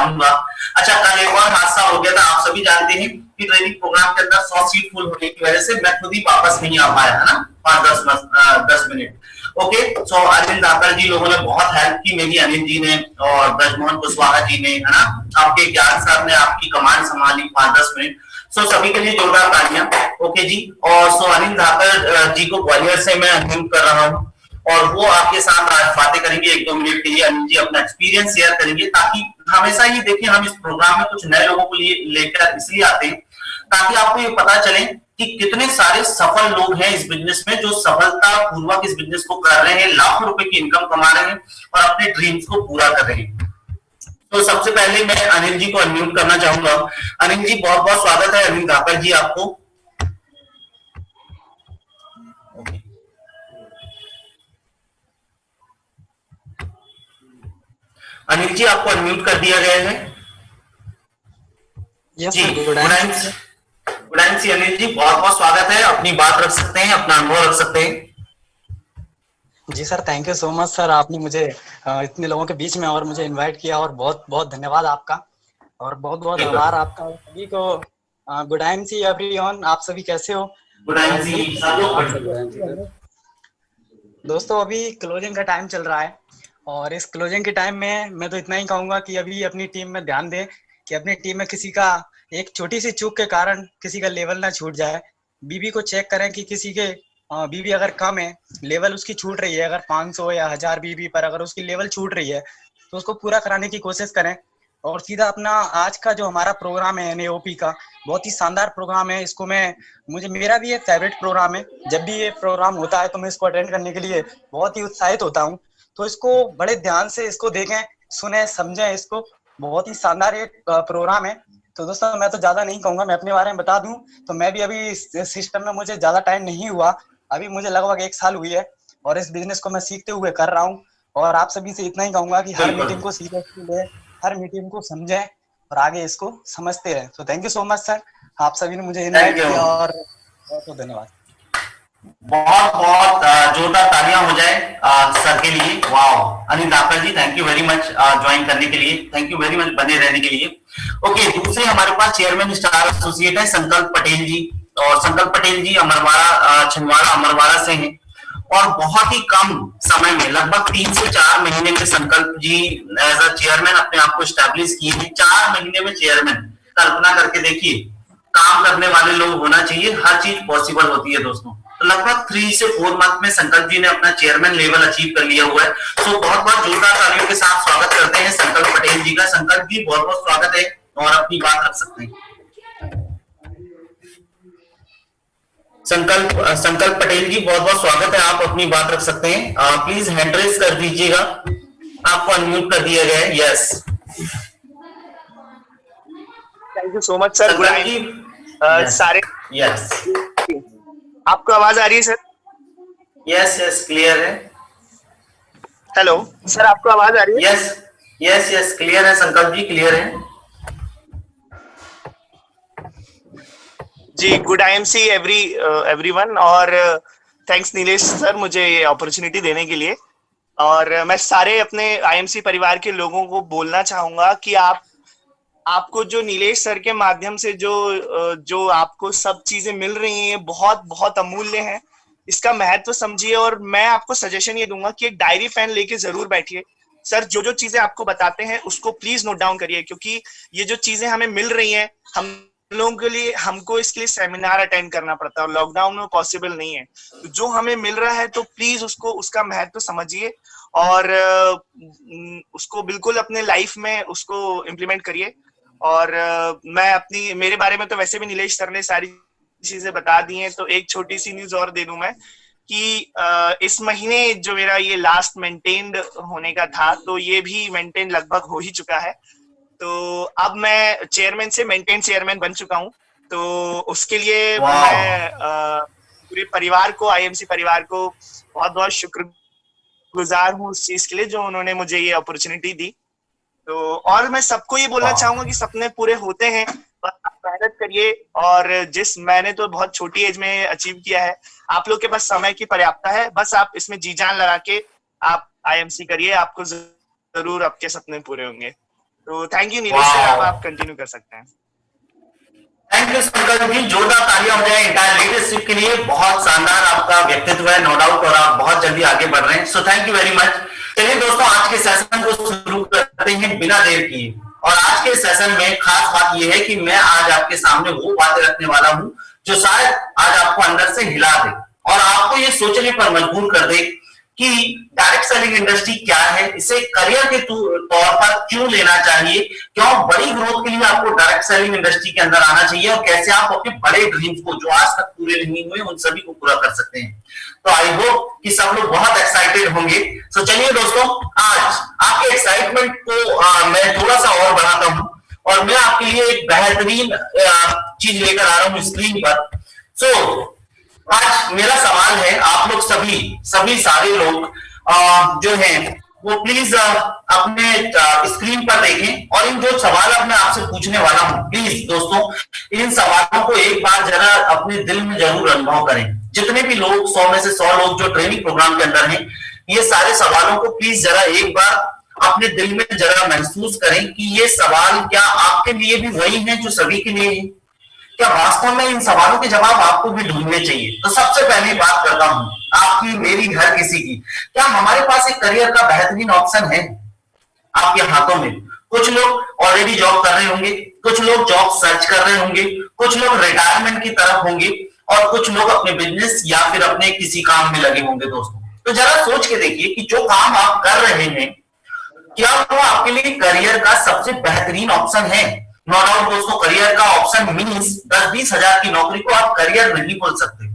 चाहूंगा। अच्छा, कल एक और हादसा हो गया था, आप सभी जानते हैं कि ट्रेनिंग प्रोग्राम के अंदर 100 सीट फुल होने की वजह से मैं खुद ही वापस नहीं आ पाया, है ना, 5-10 मिनट। ओके, सो अरविंद धाकड़ जी लोगों ने बहुत हेल्प की मेरी, अनिल जी ने और ब्रजमोहन कुशवाहा जी ने, है ना, आपके ज्ञान साहब ने आपकी कमांड संभाली 5-10 मिनट। सो सभी के लिए जोरदार तालियां। ओके जी। और सो अनिल धाकड़ जी को ग्वालियर से मैं अनम्यूट कर रहा हूँ और वो आपके साथ आज बातें करेंगे 1-2 मिनट के लिए। अनिल जी अपना एक्सपीरियंस शेयर करेंगे, ताकि हमेशा ये देखिए हम इस प्रोग्राम में कुछ नए लोगों को लिए लेकर इसलिए आते हैं ताकि आपको ये पता चले कि कितने सारे सफल लोग हैं इस बिजनेस में, जो सफलता पूर्वक इस बिजनेस को कर रहे हैं, लाखों रुपए की इनकम कमा रहे हैं और अपने ड्रीम्स को पूरा कर रहे हैं। तो सबसे पहले मैं अनिल जी को अनम्यूट करना चाहूंगा। अनिल जी, बहुत बहुत स्वागत है। अनिल धाकड़ जी आपको। अनिल जी आपको अनम्यूट कर दिया गया है जी। गुड सी अनिल जी, बहुत बहुत स्वागत है। अपनी बात रख सकते हैं, अपना अनुभव रख सकते हैं। जी sir, thank you so much sir, आपने मुझे इतने लोगों के बीच में और मुझे इनवाइट किया, और बहुत बहुत धन्यवाद आपका, और बहुत बहुत आभार आपका सभी को। गुड टाइम सी एवरीवन, आप सभी कैसे हो? गुड टाइम सी दोस्तों, अभी क्लोजिंग का टाइम चल रहा है, और इस क्लोजिंग के टाइम में मैं तो इतना ही कहूंगा कि अभी अपनी टीम में ध्यान दें कि अपनी टीम में किसी का एक छोटी सी चूक के कारण किसी का लेवल ना छूट जाए। बीबी को चेक करें कि किसी के बीबी अगर कम है, लेवल उसकी छूट रही है, अगर 500 या 1000 बीबी पर अगर उसकी लेवल छूट रही है तो उसको पूरा कराने की कोशिश करें। और सीधा अपना आज का जो हमारा प्रोग्राम है NAOP का, बहुत ही शानदार प्रोग्राम है। इसको मेरा भी एक फेवरेट प्रोग्राम है। जब भी ये प्रोग्राम होता है तो मैं इसको अटेंड करने के लिए बहुत ही उत्साहित होता हूँ। तो इसको बड़े ध्यान से इसको देखें, सुने, समझें। इसको बहुत ही शानदार एक प्रोग्राम है। तो दोस्तों, मैं तो ज्यादा नहीं कहूंगा, मैं अपने बारे में बता दूं तो मैं भी अभी इस सिस्टम में मुझे ज्यादा टाइम नहीं हुआ, अभी मुझे लगभग 1 साल हुई है, और इस बिजनेस को मैं सीखते हुए कर रहा हूँ। और आप सभी से इतना ही कहूंगा कि हर मीटिंग को सीरियसली ले, हर मीटिंग को समझें और आगे इसको समझते रहें। तो thank you so much sir, आप सभी ने मुझे इनवाइट किया, और बहुत बहुत धन्यवाद। बहुत बहुत जोरदार तालियां हो जाए सर के लिए। Wow, Anil Dhakad ji, thank you very much join करने के लिए, थैंक यू वेरी मच बने रहने के लिए। ओके, दूसरे हमारे पास चेयरमैन स्टार एसोसिएट है संकल्प पटेल जी, और संकल्प पटेल जी अमरवाड़ा, छिंदवाड़ा अमरवाड़ा से हैं, और बहुत ही कम समय में, लगभग 3 से 4 महीने में संकल्प जी एज अ चेयरमैन अपने आप को स्टैब्लिश किए हैं। 4 महीने में चेयरमैन, कल्पना करके देखिए। काम करने वाले लोग होना चाहिए, हर चीज पॉसिबल होती है दोस्तों। तो लगभग 3 से 4 मंथ में संकल्प जी ने अपना चेयरमैन लेवल अचीव कर लिया हुआ है। सो बहुत बहुत जोरदार तालियों के साथ स्वागत करते हैं संकल्प पटेल जी का। संकल्प जी, बहुत बहुत स्वागत है और अपनी बात रख सकते हैं। संकल्प पटेल जी, बहुत बहुत स्वागत है, आप अपनी बात रख सकते हैं। प्लीज हैंड रेज कर दीजिएगा, आपको अनम्यूट कर दिया गया है। Yes, thank you so much sir. Good जी। सारे यस, आपको आवाज आ रही है सर? यस यस, क्लियर है। हेलो सर, आपको आवाज आ रही है? यस यस यस, क्लियर है संकल्प जी, क्लियर है जी। गुड IMC एवरीवन, और थैंक्स नीलेश सर मुझे ये अपॉर्चुनिटी देने के लिए। और मैं सारे अपने IMC परिवार के लोगों को बोलना चाहूंगा कि आपको जो नीलेश सर के माध्यम से जो आपको सब चीजें मिल रही हैं, बहुत बहुत अमूल्य हैं। इसका महत्व समझिए, और मैं आपको सजेशन ये दूंगा कि एक डायरी पेन लेके जरूर बैठिए। सर जो जो चीजें आपको बताते हैं उसको प्लीज नोट डाउन करिए, क्योंकि ये जो चीजें हमें मिल रही हैं, हम लोगों के लिए, हमको इसके लिए सेमिनार अटेंड करना पड़ता है, और लॉकडाउन में पॉसिबल नहीं है। तो जो हमें मिल रहा है तो प्लीज उसका महत्व समझिए, और उसको बिल्कुल अपने लाइफ में उसको इम्प्लीमेंट करिए। और मैं मेरे बारे में तो वैसे भी नीलेश सर ने सारी चीजें बता दी हैं, तो एक छोटी सी न्यूज और दे दूं मैं कि इस महीने जो मेरा ये लास्ट मेंटेन्ड होने का था, तो ये भी मेंटेन लगभग हो ही चुका है। तो अब मैं चेयरमैन से मेंटेन चेयरमैन बन चुका हूँ। तो उसके लिए मैं पूरे परिवार को, IMC परिवार को बहुत बहुत शुक्रगुजार हूँ उस चीज के लिए जो उन्होंने मुझे ये अपॉर्चुनिटी दी। तो और मैं सबको ये बोलना चाहूंगा कि सपने पूरे होते हैं, बस आप मेहनत करिए। और मैंने तो बहुत छोटी एज में अचीव किया है, आप लोग के पास समय की पर्याप्तता है, बस आप इसमें जी जान लगा के आप IMC करिए, आपको जरूर आपके सपने पूरे होंगे। तो थैंक यू नीलेश सर, अब Wow. आप कंटिन्यू कर सकते हैं। थैंक यू संकल्प जी, जोरदार तालियां हो जाए इंटायर लीडरशिप के लिए। बहुत शानदार आपका व्यक्तित्व है, नो डाउट, और आप बहुत जल्दी आगे बढ़ रहे हैं, सो थैंक यू वेरी मच। चलिए दोस्तों, आज के सेशन को शुरू करते हैं बिना देर किए। और आज के सेशन में खास बात यह है कि मैं आज आपके सामने वो बातें रखने वाला हूं जो शायद आज आपको अंदर से हिला दे और आपको ये सोचने पर मजबूर कर दे कि डायरेक्ट सेलिंग इंडस्ट्री क्या है, इसे करियर के तौर पर क्यों लेना चाहिए, क्यों बड़ी ग्रोथ के लिए आपको डायरेक्ट सेलिंग इंडस्ट्री के अंदर आना चाहिए, और कैसे आप अपने बड़े ड्रीम्स को जो आज तक पूरे नहीं हुए उन सभी को पूरा कर सकते हैं। तो आई होप कि सब लोग बहुत एक्साइटेड होंगे। तो चलिए दोस्तों, आज आपके एक्साइटमेंट को मैं थोड़ा सा और बढ़ाता हूं और मैं आपके लिए एक बेहतरीन चीज लेकर आ रहा हूं स्क्रीन पर। सो आज मेरा सवाल है, आप लोग सभी सारे लोग जो हैं वो प्लीज अपने स्क्रीन पर देखें और इन जो सवाल अब मैं आपसे पूछने वाला हूं, प्लीज दोस्तों इन सवालों को एक बार जरा अपने दिल में जरूर अनुभव करें। जितने भी लोग 100 में से 100 लोग जो ट्रेनिंग प्रोग्राम के अंदर हैं, ये सारे सवालों को प्लीज जरा एक बार अपने दिल में जरा महसूस करें कि ये सवाल क्या आपके लिए भी वही है जो सभी के लिए है, क्या वास्तव में इन सवालों के जवाब आपको भी ढूंढने चाहिए। तो सबसे पहले बात करता हूं आपकी, मेरी, हर किसी की, क्या हमारे पास एक करियर का बेहतरीन ऑप्शन है आपके हाथों में? कुछ लोग ऑलरेडी जॉब कर रहे होंगे, कुछ लोग जॉब सर्च कर रहे होंगे, कुछ लोग रिटायरमेंट की तरफ होंगे और कुछ लोग अपने बिजनेस या फिर अपने किसी काम में लगे होंगे। दोस्तों तो जरा सोच के देखिए कि जो काम आप कर रहे हैं क्या वो आपके लिए करियर का सबसे बेहतरीन ऑप्शन है। नो डाउट दोस्तों, करियर का ऑप्शन मीन्स 10-20 हजार की नौकरी को आप करियर नहीं बोल सकते।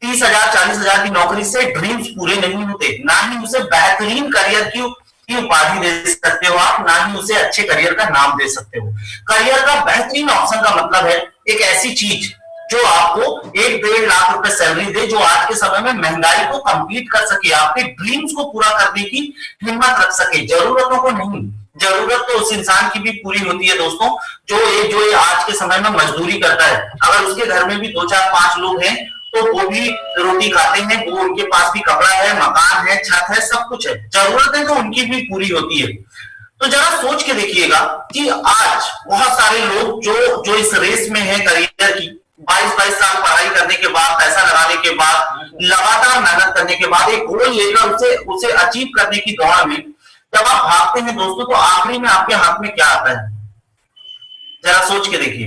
30,000 40,000 की नौकरी से ड्रीम्स पूरे नहीं होते, ना ही उसे बेहतरीन करियर की उपाधि दे सकते हो आप, ना ही उसे अच्छे करियर का नाम दे सकते हो। करियर का बेहतरीन ऑप्शन का मतलब है एक ऐसी चीज जो आपको 1-1.5 लाख रुपए सैलरी दे, जो आज के समय में महंगाई को कंप्लीट कर सके, आपके ड्रीम्स को पूरा करने की हिम्मत रख सके, जरूरतों को नहीं। जरूरत तो उस इंसान की भी पूरी होती है दोस्तों जो आज के समय में मजदूरी करता है। अगर उसके घर में भी 2-4-5 लोग हैं तो वो भी रोटी खाते हैं, वो उनके पास भी कपड़ा है, मकान है, छत है, सब कुछ है, जरूरतें तो उनकी भी पूरी होती है। तो जरा सोच के देखिएगा कि आज बहुत सारे लोग जो इस रेस में है करियर की, 22-22 साल पढ़ाई करने के बाद, पैसा लगाने के बाद, लगातार मेहनत करने के बाद एक गोल लेकर उसे अचीव करने की दौड़ में जब आप भागते हैं दोस्तों, तो आखिरी में आपके हाथ में क्या आता है? जरा सोच के देखिए।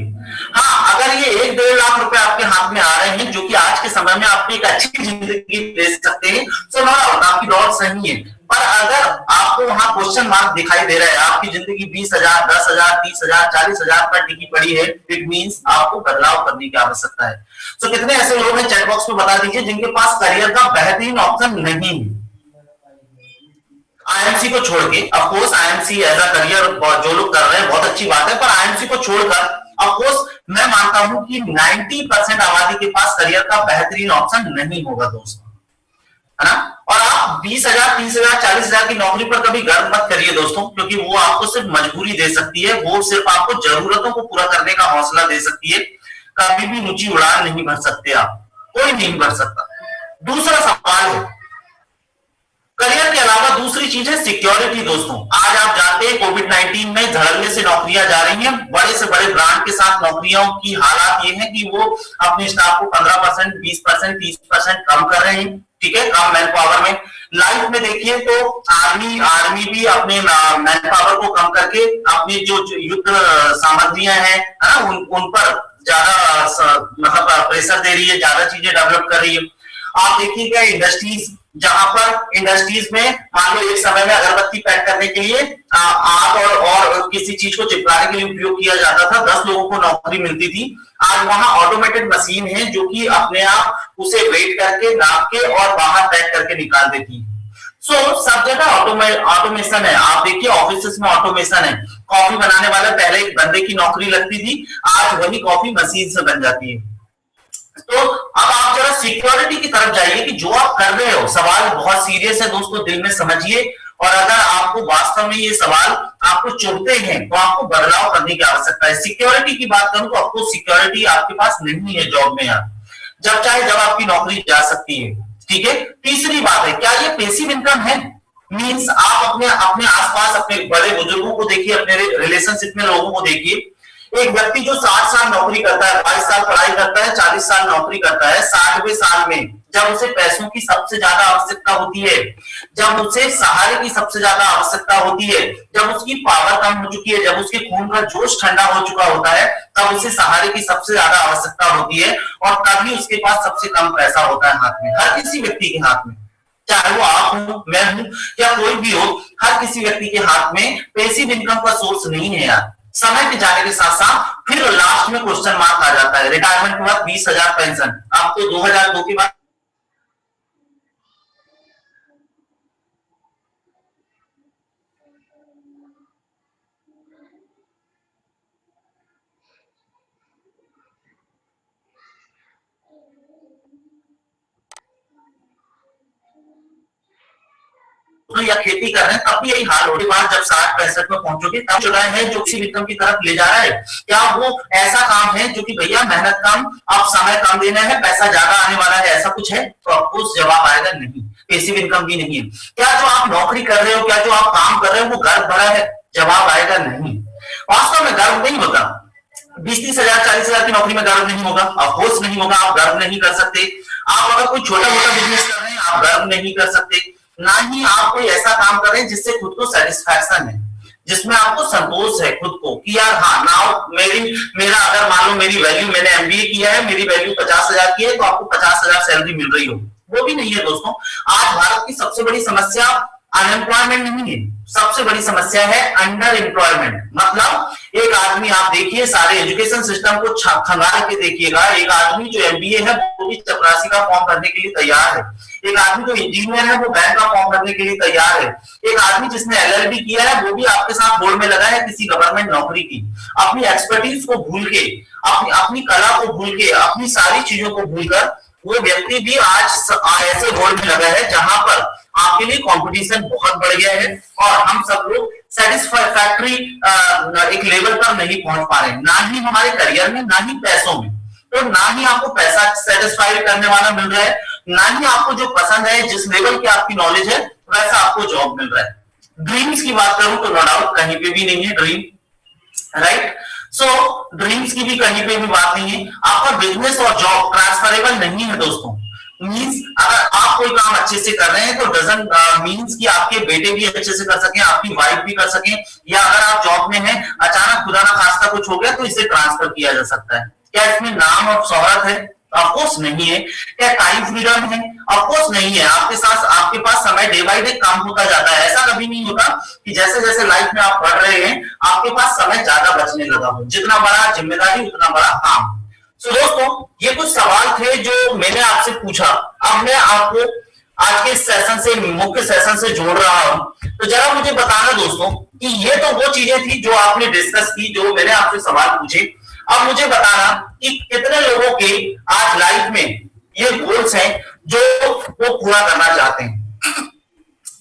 हाँ, अगर ये 1-1.5 लाख रुपए आपके हाथ में आ रहे हैं जो कि आज के समय में आपको एक अच्छी जिंदगी दे सकते हैं, तो नो डाउट आपकी दौड़ सही है। पर अगर आपको वहां क्वेश्चन मार्क दिखाई दे रहा है, आपकी जिंदगी 20,000, 10,000, 30,000, 40,000 पर टिकी पड़ी है, इट मींस आपको बदलाव करने की आवश्यकता है। तो कितने ऐसे लोग हैं चैट बॉक्स में बता दीजिए जिनके पास करियर का बेहतरीन ऑप्शन नहीं है? आईएमसी को छोड़ के, of course IMC as a career जो लोग कर रहे हैं बहुत अच्छी बात है, पर आईएमसी को छोड़कर ऑफ कोर्स मैं मानता हूं कि 90% आबादी के पास करियर का बेहतरीन ऑप्शन नहीं होगा दोस्तों, है ना। और आप 20,000, 30,000, 40,000 की नौकरी पर कभी गर्व मत करिए दोस्तों, क्योंकि वो आपको सिर्फ मजबूरी दे सकती है, वो सिर्फ आपको जरूरतों को पूरा करने का हौसला दे सकती है, कभी भी ऊंची उड़ान नहीं भर सकते आप, कोई नहीं भर सकता। दूसरा सवाल है, करियर के अलावा दूसरी चीज है सिक्योरिटी दोस्तों। आज आप जानते हैं कोविड-19 में धड़ल्ले से नौकरियां जा रही हैं, बड़े से बड़े ब्रांड के साथ नौकरियों की हालात ये है कि वो अपने स्टाफ को 15%, 20%, 30% कम कर रहे हैं, ठीक है, कम मैन पावर में। लाइफ में देखिए तो आर्मी भी अपने मैन पावर को कम करके अपनी जो युद्ध सामग्रियां हैं, है ना, उन पर ज्यादा मतलब प्रेशर दे रही है, ज्यादा चीजें डेवलप कर रही है। आप देखिएगा इंडस्ट्रीज, जहां पर इंडस्ट्रीज में मान लो एक समय में अगरबत्ती पैक करने के लिए आग और किसी चीज को चिपकाने के लिए उपयोग किया जाता था, 10 लोगों को नौकरी मिलती थी। आज वहां ऑटोमेटेड मशीन है जो कि अपने आप उसे वेट करके, नाप के और बाहर पैक करके निकाल देती है। सब जगह ऑटोमेशन है। आप देखिए ऑफिस में ऑटोमेशन है। कॉफी बनाने वाले पहले एक बंदे की नौकरी लगती थी, आज वही कॉफी मशीन से बन जाती है। तो अब आप जरा सिक्योरिटी की तरफ जाइए कि जो आप कर रहे हो, सवाल बहुत सीरियस है दोस्तों, दिल में समझिए। और अगर आपको वास्तव में ये सवाल आपको चुभते हैं तो आपको बदलाव करने की आवश्यकता है। सिक्योरिटी की बात करूं तो आपको सिक्योरिटी आपके पास नहीं है जॉब में, यार जब चाहे जब आपकी नौकरी जा सकती है, ठीक है। तीसरी बात है, क्या ये पैसिव इनकम है? मीन्स आप अपने अपने आसपास अपने बड़े बुजुर्गों को देखिए, अपने रिलेशनशिप में लोगों को देखिए। एक व्यक्ति जो 60 साल नौकरी करता है, 22 साल पढ़ाई करता है, 40 साल नौकरी करता है, 60वें साल में जब उसे पैसों की सबसे ज्यादा आवश्यकता होती है, जब उसे सहारे की सबसे ज्यादा आवश्यकता होती है, जब उसकी पावर कम हो चुकी है, जब उसके खून का जोश ठंडा हो चुका होता है, तब उसे सहारे की सबसे ज्यादा आवश्यकता होती है, और तभी उसके पास सबसे कम पैसा होता है हाथ में, हर किसी व्यक्ति के हाथ में, चाहे वो आप हो, मैं हूं या कोई भी हो, हर किसी व्यक्ति के हाथ में पैसिव इनकम का सोर्स नहीं है यार। समय के जाने के साथ साथ फिर लास्ट में क्वेश्चन मार्क आ जाता है। रिटायरमेंट के बाद 20,000 पेंशन, अब तो 2002 के बाद या खेती कर रहे हैं, तब भी यही हाल होने के बाद जब 60-65 में पहुंचोगे तब चुना है जो किसी इनकम की तरफ ले जा रहा है, क्या वो ऐसा काम है जो कि भैया मेहनत कम, अब समय कम देना है, पैसा ज्यादा आने वाला है, ऐसा कुछ है? तो आपको जवाब आएगा नहीं, पैसिव इनकम भी नहीं है। क्या जो आप नौकरी कर रहे हो, क्या जो आप काम कर रहे हो वो गर्व भरा है? जवाब आएगा नहीं। वास्तव में गर्व नहीं होता, 20-30 हजार 40 हजार की नौकरी में गर्व नहीं होगा, अफसोस नहीं होगा, आप गर्व नहीं कर सकते। आप अगर कोई छोटा मोटा बिजनेस कर रहे हैं, आप गर्व नहीं कर सकते, ना ही आप कोई ऐसा काम कर रहे हैं जिससे खुद को सेटिस्फैक्शन है, जिसमें आपको संतोष है खुद को कि यार हाँ नाउ मेरा अगर मान लो मेरी वैल्यू, मैंने एमबीए किया है, मेरी वैल्यू 50,000 की है, तो आपको 50,000 सैलरी मिल रही हो, वो भी नहीं है दोस्तों। आज भारत की सबसे बड़ी समस्या अनएम्प्लॉयमेंट नहीं है, सबसे बड़ी समस्या है अंडर एम्प्लॉयमेंट। मतलब एक आदमी, आप देखिए सारे एजुकेशन सिस्टम को खंगाल के देखिएगा, एक आदमी जो एमबीए है वो भी चपरासी का फॉर्म भरने के लिए तैयार है, एक आदमी जो इंजीनियर है वो बैंक का फॉर्म भरने के लिए तैयार है, एक आदमी जिसने एलएलबी किया है वो भी आपके साथ बोर्ड में लगा है किसी गवर्नमेंट नौकरी की। अपनी एक्सपर्टीज को भूल के, अपनी कला को भूल के, अपनी सारी चीजों को भूलकर वो व्यक्ति भी आज ऐसे बोर्ड में लगा है जहां पर आपके लिए कंपटीशन बहुत बढ़ गया है और हम सब लोग सेटिस्फैक्टरी एक लेवल पर नहीं पहुंच पा रहे, ना ही हमारे करियर में, ना ही पैसों में। तो ना ही आपको पैसा सेटिस्फाइड करने वाला मिल रहा है, ना ही आपको जो पसंद है, जिस लेवल की आपकी नॉलेज है वैसा आपको जॉब मिल रहा है। ड्रीम्स की बात करूं तो नो डाउट कहीं पे भी नहीं है ड्रीम, राइट? सो ड्रीम्स की भी कहीं पे भी बात नहीं है। आपका बिजनेस और जॉब ट्रांसफरेबल नहीं है दोस्तों। मींस अगर आप कोई काम अच्छे से कर रहे हैं तो डजंट मींस कि आपके बेटे भी अच्छे से कर सकें, आपकी वाइफ भी कर सकें, या अगर आप जॉब में हैं अचानक खुदा ना खास्ता कुछ हो गया तो इसे ट्रांसफर किया जा सकता है। क्या इसमें नाम और शोहरत है? ऑफकोर्स नहीं है। क्या टाइम फ्रीडम है? ऑफकोर्स नहीं है। आपके पास समय डे बाय डे कम होता जाता है। ऐसा कभी नहीं होता कि जैसे जैसे लाइफ में आप बढ़ रहे हैं आपके पास समय ज्यादा बचने लगा हो, जितना बड़ा जिम्मेदारी उतना बड़ा काम। सो दोस्तों ये कुछ सवाल थे जो मैंने आपसे पूछा। अब मैं आपको आज के सेशन से, मुख्य सेशन से जोड़ रहा हूं, तो जरा मुझे बताना दोस्तों कि ये तो वो चीजें थी जो आपने डिस्कस की, जो मैंने आपसे सवाल पूछे। अब मुझे बताना कि कितने लोगों के आज लाइफ में ये गोल्स हैं जो वो पूरा करना चाहते हैं।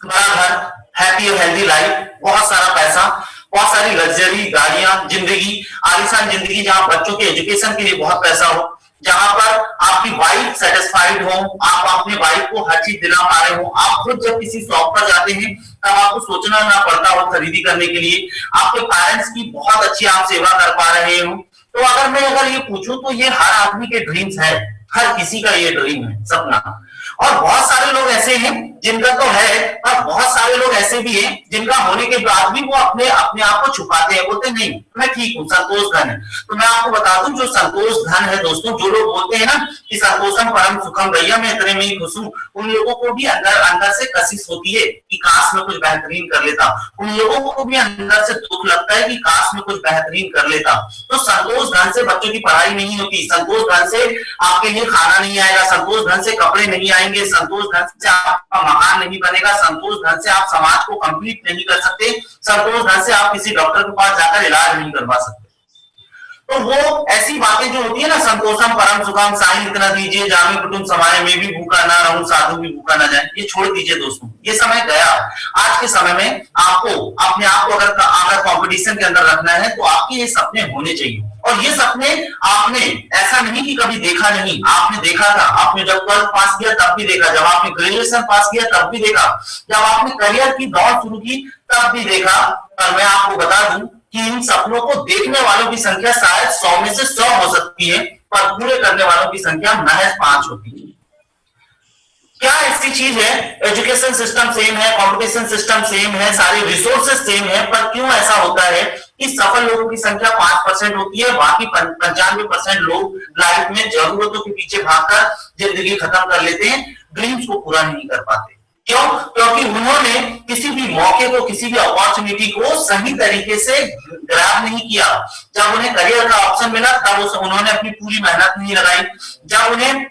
बड़ा घर, हैप्पी और हेल्दी लाइफ, बहुत सारा पैसा, बहुत सारी लग्जरी गाड़ियां, जिंदगी, आलीशान जिंदगी जहां बच्चों के एजुकेशन के लिए बहुत पैसा हो, जहां पर आपकी वाइफ सेटिस्फाइड हो, आप अपने वाइफ को हर चीज दिला पा रहे हो, आप खुद जब किसी शॉप पर जाते हैं तब आपको सोचना ना पड़ता हो खरीदी करने के लिए, आपके पेरेंट्स की बहुत अच्छी आप सेवा कर पा रहे हो। तो अगर ये पूछूं तो ये हर आदमी के ड्रीम्स है, हर किसी का ये ड्रीम है, सपना। और बहुत सारे लोग ऐसे हैं जिनका तो है, और बहुत सारे लोग ऐसे भी हैं जिनका होने के बाद भी वो अपने आप को छुपाते हैं, बोलते नहीं मैं ठीक हूँ, संतोष धन है। तो मैं आपको बता दूं जो संतोष धन है दोस्तों, जो लोग बोलते हैं ना कि संतोषम परम सुखम भैया मैं इतने में ही खुश हूँ, उन लोगों को भी अंदर अंदर से कशिश होती है कि काश में कुछ बेहतरीन कर लेता। उन लोगों को भी अंदर से दुख लगता है कि काश में कुछ बेहतरीन कर लेता। तो संतोष धन से बच्चों की पढ़ाई नहीं होती, संतोष धन से आपके लिए खाना नहीं आएगा, संतोष धन से कपड़े नहीं आएंगे, संतोष धन से आपका मकान नहीं बनेगा, संतोष धन से आप समाज को कंप्लीट नहीं कर सकते, संतोष धन से आप किसी डॉक्टर के पास जाकर इलाज नहीं करवा सकते। तो वो ऐसी बातें जो होती है ना, संतोषम परम सुखम साईं इतना दीजिए जामे कुटुंब समाये, मैं भी भूखा ना रहूं साधु भी भूखा ना जाए, ये छोड़ दीजिए दोस्तों, ये समय गया। आज के समय में आपको अपने आप को अगर कंपटीशन के अंदर रखना है तो आपके ये सपने होने चाहिए। और ये सपने आपने ऐसा नहीं कि कभी देखा नहीं, आपने देखा था। आपने जब 12th पास किया तब भी देखा, जब आपने ग्रेजुएशन पास किया तब भी देखा, जब आपने करियर की दौड़ शुरू की तब भी देखा। पर मैं आपको बता दूं कि इन सपनों को देखने वालों की संख्या शायद 100 में से 100 हो सकती है, पर पूरे करने वालों की संख्या महज 5 होती है। क्या ऐसी चीज है, एजुकेशन सिस्टम सेम है, कंपटीशन सिस्टम सेम है, सारे रिसोर्सेज सेम है, पर क्यों ऐसा होता है कि सफल लोगों की संख्या 5% होती है, बाकी 95% लोग लाइफ में जरूरतों के पीछे भागकर जिंदगी खत्म कर लेते हैं, ड्रीम्स को पूरा नहीं कर पाते। क्यों? क्योंकि उन्होंने किसी भी मौके को, किसी भी अपॉर्चुनिटी को सही तरीके से ग्रैब नहीं किया। जब उन्हें करियर का ऑप्शन मिला तब उन्होंने अपनी पूरी मेहनत नहीं लगाई। जब उन्हें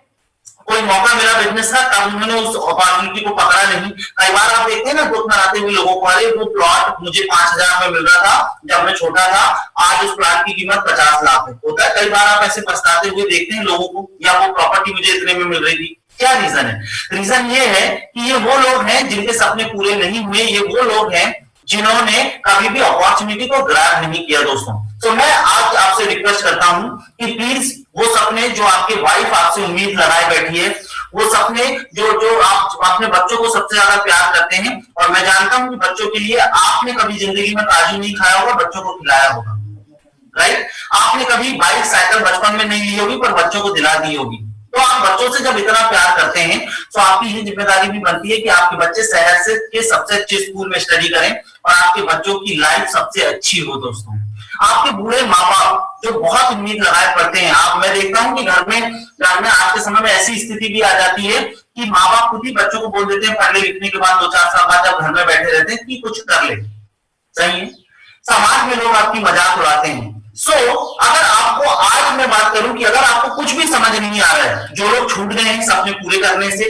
कोई मौका मिला बिजनेस का तब उन्होंने उस अपॉर्चुनिटी को पकड़ा नहीं। कई बार आप देखते हैं ना ग्रुप में आते हुए लोगों को, अरे वो प्लॉट मुझे 5,000 में मिल रहा था जब मैं छोटा था, आज उस प्लॉट की कीमत 50 लाख है। होता है कई बार आप ऐसे पछताते हुए देखते हैं लोगों को, या वो प्रॉपर्टी मुझे इतने में मिल रही थी। क्या रीजन है? रीजन ये है कि ये वो लोग हैं जिनके सपने पूरे नहीं हुए, ये वो लोग हैं जिन्होंने कभी भी अपॉर्चुनिटी को ग्रैब नहीं किया। दोस्तों, तो मैं आज आपसे रिक्वेस्ट करता हूं कि प्लीज वो सपने जो आपकी वाइफ आपसे उम्मीद लगाए बैठी है, वो सपने जो आप अपने बच्चों को सबसे ज्यादा प्यार करते हैं, और मैं जानता हूं कि बच्चों के लिए आपने कभी जिंदगी में काजू नहीं खाया होगा, बच्चों को खिलाया होगा, राइट? आपने कभी बाइक साइकिल बचपन में नहीं ली होगी पर बच्चों को दिला दी होगी। तो आप बच्चों से जब इतना प्यार करते हैं तो आपकी ये जिम्मेदारी भी बनती है कि आपके बच्चे शहर से के सबसे अच्छे स्कूल में स्टडी करें और आपके बच्चों की लाइफ सबसे अच्छी हो। दोस्तों, आपके बूढ़े माँ बाप जो बहुत उम्मीद लगाए पड़ते हैं, आप मैं देखता हूँ कि घर में आज के समय में ऐसी स्थिति भी आ जाती है कि माँ बाप खुद ही बच्चों को बोल देते हैं पढ़ने लिखने के बाद 2-4 साल बाद जब घर में बैठे रहते हैं कि कुछ कर ले। सही है, समाज में लोग आपकी मजाक उड़ाते हैं। अगर आपको आज मैं बात करूं कि अगर आपको कुछ भी समझ नहीं आ रहा है, जो लोग छूट गए हैं सपने पूरे करने से,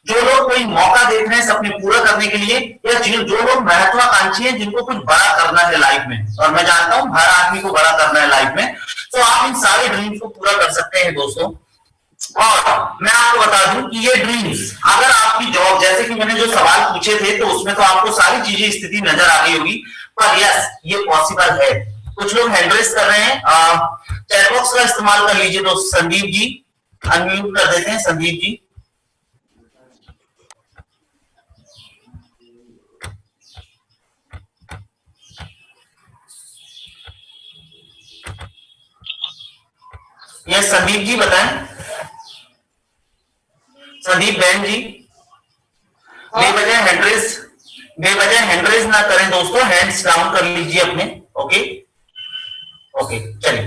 जो लोग कोई मौका देख रहे हैं सपने पूरा करने के लिए, या जो लोग महत्वाकांक्षी हैं जिनको कुछ बड़ा करना है लाइफ में, और मैं जानता हूं हर आदमी को बड़ा करना है लाइफ में, तो आप इन सारे ड्रीम्स को पूरा कर सकते हैं। दोस्तों, और मैं आपको बता दूं कि ये ड्रीम्स, अगर आपकी जॉब, जैसे कि मैंने जो सवाल पूछे थे तो उसमें तो आपको सारी चीजें स्थिति नजर आ गई होगी, पर यस ये पॉसिबल है। कुछ लोग हैंड रेस कर रहे हैं, चैट बॉक्स का इस्तेमाल कर लीजिए। तो संदीप जी अनम्यूट कर देते हैं। संदीप जी, ये संदीप जी बताएं। संदीप बहन जी, बेवजह हैंड रेस ना करें दोस्तों, हैंड्स डाउन कर लीजिए अपने। ओके ओके, चलिए,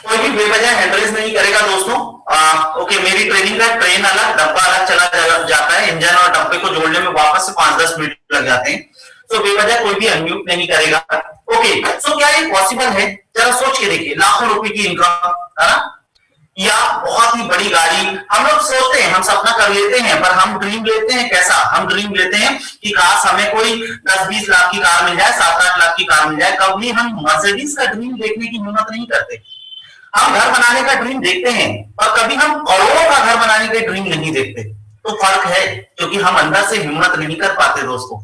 कोई भी बेवजह हैंड रेस नहीं करेगा दोस्तों। ओके, मेरी ट्रेनिंग का ट्रेन अलग, डब्बा अलग चला जाता है, इंजन और डब्बे को जोड़ने में वापस से 5-10 मिनट लग जाते हैं, तो बेवजह कोई भी अनम्यूट नहीं करेगा। ओके, सो क्या ये पॉसिबल है? जरा सोच के देखिए, लाखों रुपए की इनकम, है ना, या बहुत ही बड़ी गाड़ी। हम लोग सोचते हैं, हम सपना कर लेते हैं, पर हम ड्रीम लेते हैं कैसा? हम ड्रीम लेते हैं कि काश हमें कोई 10-20 लाख की कार मिल जाए, 7-8 लाख की कार मिल जाए। कभी हम मर्सिडीज का ड्रीम देखने की हिम्मत नहीं करते। हम घर बनाने का ड्रीम देखते हैं, पर कभी हम करोड़ों का घर बनाने का ड्रीम नहीं देखते। तो फर्क है, क्योंकि हम अंदर से हिम्मत नहीं कर पाते दोस्तों।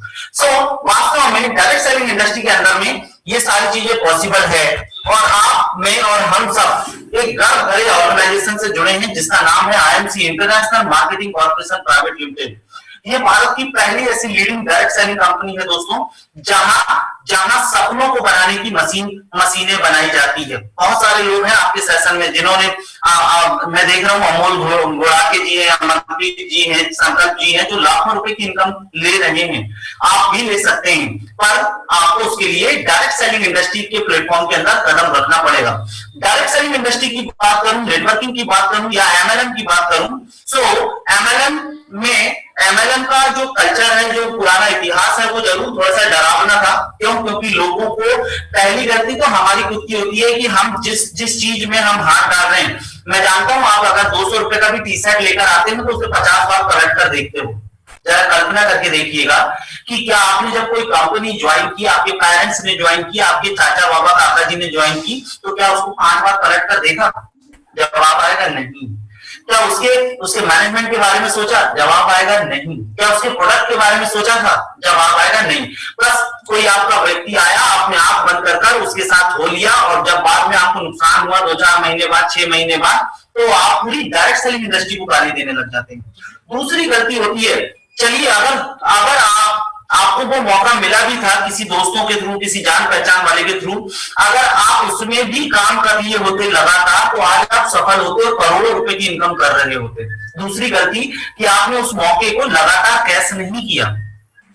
वास्तव में डायरेक्ट सेलिंग इंडस्ट्री के अंदर में ये सारी चीजें पॉसिबल है, और आप, मैं और हम सब एक गर्व भरे ऑर्गेनाइजेशन से जुड़े हैं जिसका नाम है IMC, international marketing corporation private limited. ये भारत की पहली ऐसी लीडिंग डायरेक्ट सेलिंग कंपनी है दोस्तों, जहां सपनों को बनाने की मशीनें बनाई जाती है। बहुत सारे लोग हैं आपके सेशन में जिन्होंने मैं देख रहा हूँ अमोल घोड़ाके जी हैं, मनप्रीत जी हैं, संकल्प जी हैं, जो लाखों रुपए की इनकम ले रहे हैं। आप भी ले सकते हैं, पर आपको उसके लिए डायरेक्ट सेलिंग इंडस्ट्री के प्लेटफॉर्म के अंदर कदम रखना पड़ेगा। डायरेक्ट सेलिंग इंडस्ट्री की बात करूं, नेटवर्किंग की बात करूं, या MLM की बात करूं, MLM का जो कल्चर है, जो पुराना इतिहास है, वो जरूर थोड़ा सा डरावना था। क्यों? क्योंकि लोगों को, पहली गलती तो हमारी खुद की होती है कि हम जिस चीज में हम हाथ डाल रहे हैं, मैं जानता हूं आप अगर 200 रुपए का भी टी शर्ट लेकर आते हैं तो उसे 50 बार पलट कर देखते हो। जरा कल्पना करके देखिएगा कि क्या आपने जब कोई कंपनी ज्वाइन की, आपके पेरेंट्स ने ज्वाइन की, आपके चाचा बाबा काका जी ने ज्वाइन की, तो क्या उसको 5 बार पलट कर देखा? जवाब आएगा नहीं। क्या उसके मैनेजमेंट के बारे में सोचा? जवाब आएगा नहीं। क्या उसके प्रोडक्ट के बारे में सोचा था? जवाब आएगा नहीं। बस कोई आपका व्यक्ति आया, आपने आंख बंद कर उसके साथ हो लिया, और जब बाद में आपको नुकसान हुआ 2-4 महीने बाद, 6 महीने बाद, तो आप पूरी डायरेक्ट सेलिंग इंडस्ट्री को गाली देने लग जाते हैं। दूसरी गलती होती है, चलिए अगर अगर आपको वो मौका मिला भी था किसी दोस्तों के थ्रू, किसी जान पहचान वाले के थ्रू, अगर आप उसमें भी काम कर लिए होते लगातार, तो आज आप सफल होते और करोड़ों रुपए की इनकम कर रहे होते। दूसरी गलती कि आपने उस मौके को लगातार कैश नहीं किया,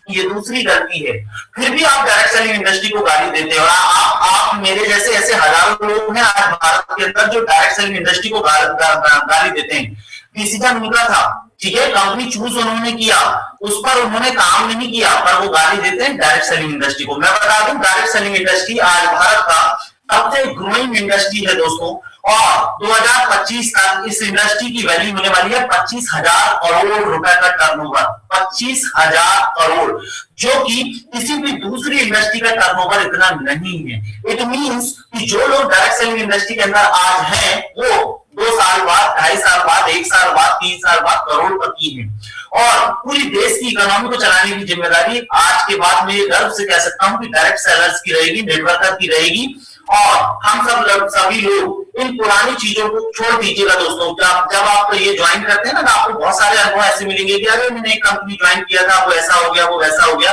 ये दूसरी गलती है। फिर भी आप डायरेक्ट सेलिंग इंडस्ट्री को गाली देते हो। आप मेरे जैसे ऐसे हजारों लोग हैं आज भारत के अंदर जो डायरेक्ट सेलिंग इंडस्ट्री को गाली देते हैं। डिसीजन उनका था, ठीक है, कंपनी चूज उन्होंने किया, उस पर उन्होंने काम नहीं किया, पर वो गाली देते हैं डायरेक्ट सेलिंग इंडस्ट्री को। मैं बता दूं, डायरेक्ट सेलिंग इंडस्ट्री आज भारत का सबसे ग्रोइंग इंडस्ट्री है दोस्तों, और 2025 तक इस इंडस्ट्री की वैल्यू होने वाली है 25,000 करोड़ रुपए का टर्नओवर, 25,000 करोड़, जो कि किसी भी दूसरी इंडस्ट्री का टर्नओवर इतना नहीं है। इट मींस कि जो लोग डायरेक्ट सेलिंग इंडस्ट्री के अंदर आज हैं, वो 2 साल बाद, 2.5 साल बाद, 1 साल बाद, 3 साल बाद करोड़पति है। और पूरी देश की इकोनॉमी को चलाने की जिम्मेदारी आज के बाद मैं गर्व से कह सकता हूं कि डायरेक्ट सेलर्स की रहेगी, नेटवर्कर की रहेगी। और हम सभी लोग इन पुरानी चीजों को छोड़ दीजिएगा दोस्तों। जब आप ये ज्वाइन करते हैं ना, तो आपको बहुत सारे अनुभव ऐसे मिलेंगे कि अरे मैंने एक कंपनी ज्वाइन किया था, वो ऐसा हो गया, वो वैसा हो गया।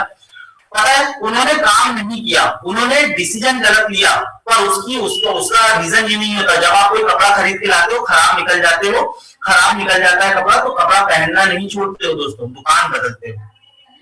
पता है, उन्होंने काम नहीं किया, उन्होंने डिसीजन गलत लिया, पर उसका रीजन ये नहीं होता। जब आप कोई कपड़ा खरीद के लाते हो, खराब निकल जाता है कपड़ा, तो कपड़ा पहनना नहीं छोड़ते हो दोस्तों, दुकान बदलते हो,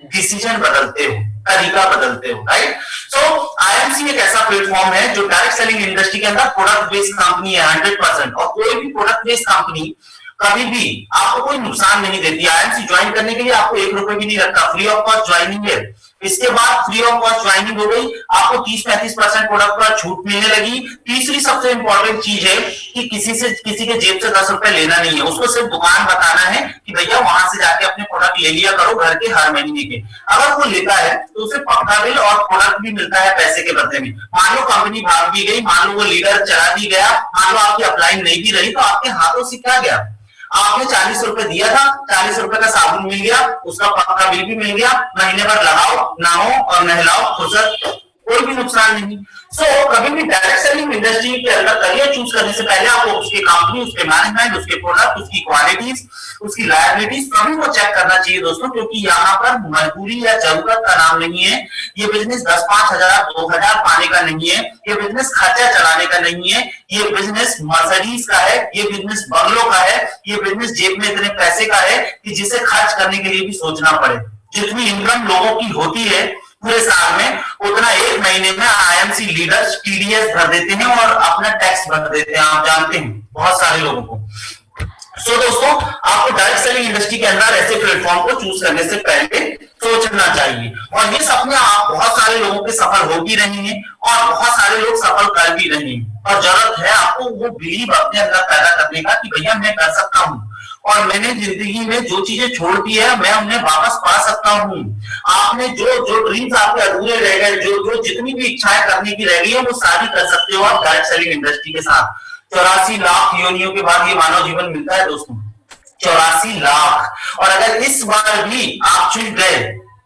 डिसीजन बदलते हो, तरीका बदलते हो, राइट। सो आईएमसी एक ऐसा प्लेटफॉर्म है जो डायरेक्ट सेलिंग इंडस्ट्री के अंदर प्रोडक्ट बेस्ड कंपनी है 100%, और कोई भी प्रोडक्ट बेस्ड कंपनी कभी भी आपको कोई नुकसान नहीं देती। आईएमसी ज्वाइन करने के लिए आपको 1 रुपए भी नहीं लगता, फ्री ऑफ कॉस्ट ज्वाइनिंग है। इसके बाद फ्री ऑफ कॉस्ट ज्वाइनिंग हो गई, आपको 30-35% प्रोडक्ट पर छूट मिलने लगी। तीसरी सबसे इंपॉर्टेंट चीज है कि किसी के जेब से 10 रुपए लेना नहीं है, उसको सिर्फ दुकान बताना है कि भैया वहां से जाके अपने प्रोडक्ट ले लिया करो घर के हर महीने के। अगर वो लेता है तो उसे पक्का बिल और प्रोडक्ट भी मिलता है पैसे के बदले में। मान लो कंपनी भाग भी गई, मान लो वो लीडर चला भी गया, मान लो आपकी अपलाइन नहीं भी रही, तो आपके हाथों से क्या गया? आपने 40 रुपए दिया था, 40 रुपए का साबुन मिल गया, उसका पक्का बिल भी मिल गया, महीने भर लगाओ, नहाओ और नहलाओ, फुर्सत, कोई भी नुकसान नहीं। कभी भी डायरेक्ट सेलिंग इंडस्ट्री के अंदर करियर चूज करने से पहले आपको उसकी कंपनी, उसके मैनेजमेंट, उसके प्रोडक्ट, उसकी क्वालिटीज, उसकी लायबिलिटीज सभी को चेक करना चाहिए दोस्तों, क्योंकि यहाँ पर मजबूरी या जरूरत का नाम नहीं है। ये बिजनेस 10-5 हजार 2,000 पाने का नहीं है, ये बिजनेस खर्चा चलाने का नहीं है, ये बिजनेस मर्सिडीज का है, ये बिजनेस बंगलों का है, ये बिजनेस जेब में इतने पैसे का है कि जिसे खर्च करने के लिए भी सोचना पड़े। जितनी इनकम लोगों की होती है पूरे साल में, उतना एक महीने में आईएमसी लीडर्स टीडीएस भर देते हैं और अपना टैक्स भर देते हैं, आप जानते हैं बहुत सारे लोगों को। दोस्तों, आपको डायरेक्ट सेलिंग इंडस्ट्री के अंदर ऐसे प्लेटफॉर्म को चूज करने से पहले सोचना चाहिए, और ये सपने आप बहुत सारे लोगों के सफल हो भी रहे हैं और बहुत सारे लोग सफल कर भी रहे हैं, और जरूरत है आपको वो बिलीव अपने अंदर पैदा करने का कि भैया मैं कर सकता हूँ, और मैंने जिंदगी में जो चीजें छोड़ दी है मैं उन्हें वापस पा सकता हूँ। आपने जो ड्रीम्स आपके अधूरे रह गए, जो जितनी भी इच्छाएं करने की रह गई है, वो सारी कर सकते हो आप डायरेक्ट सेलिंग इंडस्ट्री के साथ। 84 लाख योनियों के बाद ये मानव जीवन मिलता है दोस्तों, 84 लाख। और अगर इस बार भी आप चूक गए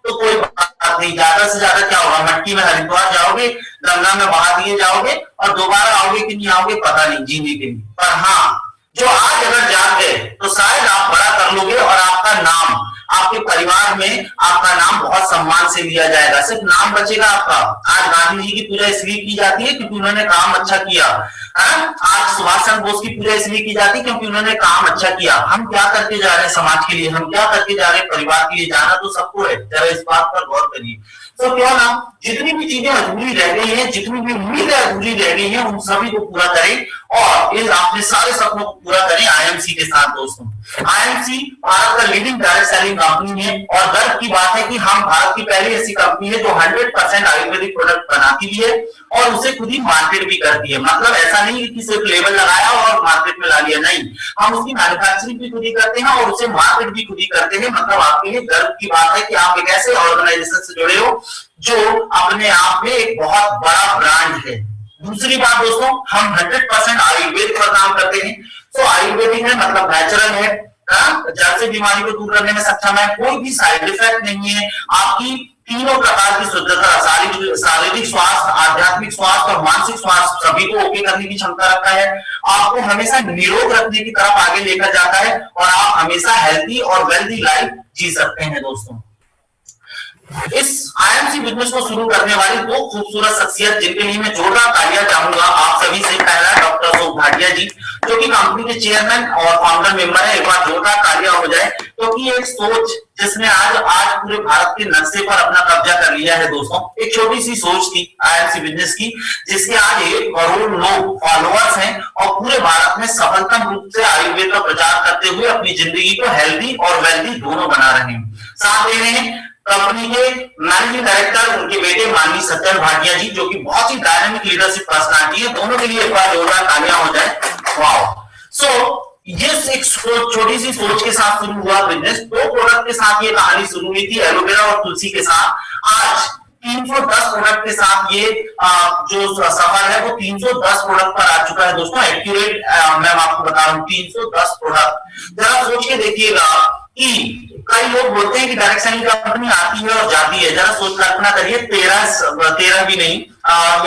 तो कोई बात नहीं, ज्यादा से ज्यादा क्या होगा, मट्टी में हरिद्वार जाओगे, गंगा में बहा दिए जाओगे, और दोबारा आओगे कि नहीं आओगे पता नहीं जीने के लिए। पर हाँ, जो आज अगर जाग गए तो शायद आप बड़ा कर लोगे, और आपका नाम, आपके परिवार में आपका नाम बहुत सम्मान से लिया जाएगा, सिर्फ नाम बचेगा आपका। आज गांधी जी की पूजा इसलिए की जाती है क्योंकि उन्होंने काम अच्छा किया है। आज सुभाष चंद्र बोस की पूजा इसलिए की जाती है क्योंकि उन्होंने काम अच्छा किया। हम क्या करके जा रहे हैं समाज के लिए, हम क्या करके जा रहे हैं परिवार के लिए, जाना तो सबको है, जरा इस बात पर गौर करिए। तो क्यों ना जितनी भी चीजें अधूरी रह गई हैं, जितनी भी उम्मीदें अधूरी रह गई हैं, उन सभी को पूरा करें और इन अपने सारे सपनों को पूरा करें आईएमसी के साथ दोस्तों। आईएमसी भारत का लीडिंग डायरेक्ट सेलिंग कंपनी है, और गर्व की बात है कि हम भारत की पहली ऐसी कंपनी है जो 100% आयुर्वेदिक प्रोडक्ट बनाती भी है और उसे खुद ही मार्केट भी करती है। मतलब ऐसा नहीं कि सिर्फ लेबल लगाया और मार्केट में ला लिया, नहीं, हम उसकी मैन्युफैक्चरिंग भी खुद ही करते हैं और उसे मार्केट भी खुद ही करते हैं। मतलब आपके लिए गर्व की बात है कि आप एक ऐसे ऑर्गेनाइजेशन से जुड़े हो जो अपने आप में एक बहुत बड़ा ब्रांड है। दूसरी बात दोस्तों, हम 100% आयुर्वेद पर काम करते हैं। तो आयुर्वेदिक है मतलब नेचुरल है, जड़ से बीमारी को दूर करने में सक्षम है, कोई भी साइड इफेक्ट नहीं है, आपकी तीनों प्रकार की शुद्धता, शारीरिक स्वास्थ्य, आध्यात्मिक स्वास्थ्य और मानसिक स्वास्थ्य सभी को ओके करने की क्षमता रखता है। आपको हमेशा निरोग रखने की तरफ आगे लेकर जाता है और आप हमेशा हेल्थी और वेल्दी लाइफ जी सकते हैं दोस्तों। इस आईएमसी बिजनेस को शुरू करने वाली दो खूबसूरत शख्सियत जिनके लिए मैं जोरदार तालियां चाहूंगा आप सभी से। पहला डॉक्टर अशोक भाटिया जी जो कि कंपनी के चेयरमैन और फाउंडर मेंबर है। एक बार जोरदार तालियां हो जाए क्योंकि एक सोच जिसने आज पूरे भारत के नक्शे पर अपना कब्जा कर लिया है दोस्तों। एक छोटी सी सोच थी आईएमसी बिजनेस की जिसके आज 1 करोड़ लोग फॉलोअर्स हैं और पूरे भारत में सफलतम रूप से आयुर्वेद का प्रचार करते हुए अपनी जिंदगी को हेल्दी और वेल्दी दोनों बना रहे हैं। साथ दे रहे हैं कंपनी के मैनेजिंग डायरेक्टर उनके बेटे माननीय सत्यन भाटिया जी जो कि बहुत ही डायनामिक लीडरशिप पर्सनालिटी है। दोनों के लिए एक बार जोरदार तालियां हो जाए। वाओ। सो ये एक छोटी सी सोच के साथ शुरू हुआ बिजनेस। 2 प्रोडक्ट के साथ ये कहानी शुरू हुई थी, एलोवेरा और तुलसी के साथ। आज 310 प्रोडक्ट के साथ ये जो सफर है वो 310 प्रोडक्ट पर आ चुका है दोस्तों। एक्यूरेट मैं आपको बता रहा हूँ 310 प्रोडक्ट। जरा सोच के देखिएगा कि कई लोग बोलते हैं कि डायरेक्ट सेलिंग कंपनी आती है और जाती है। जरा सोच कल्पना करिए 13 भी नहीं,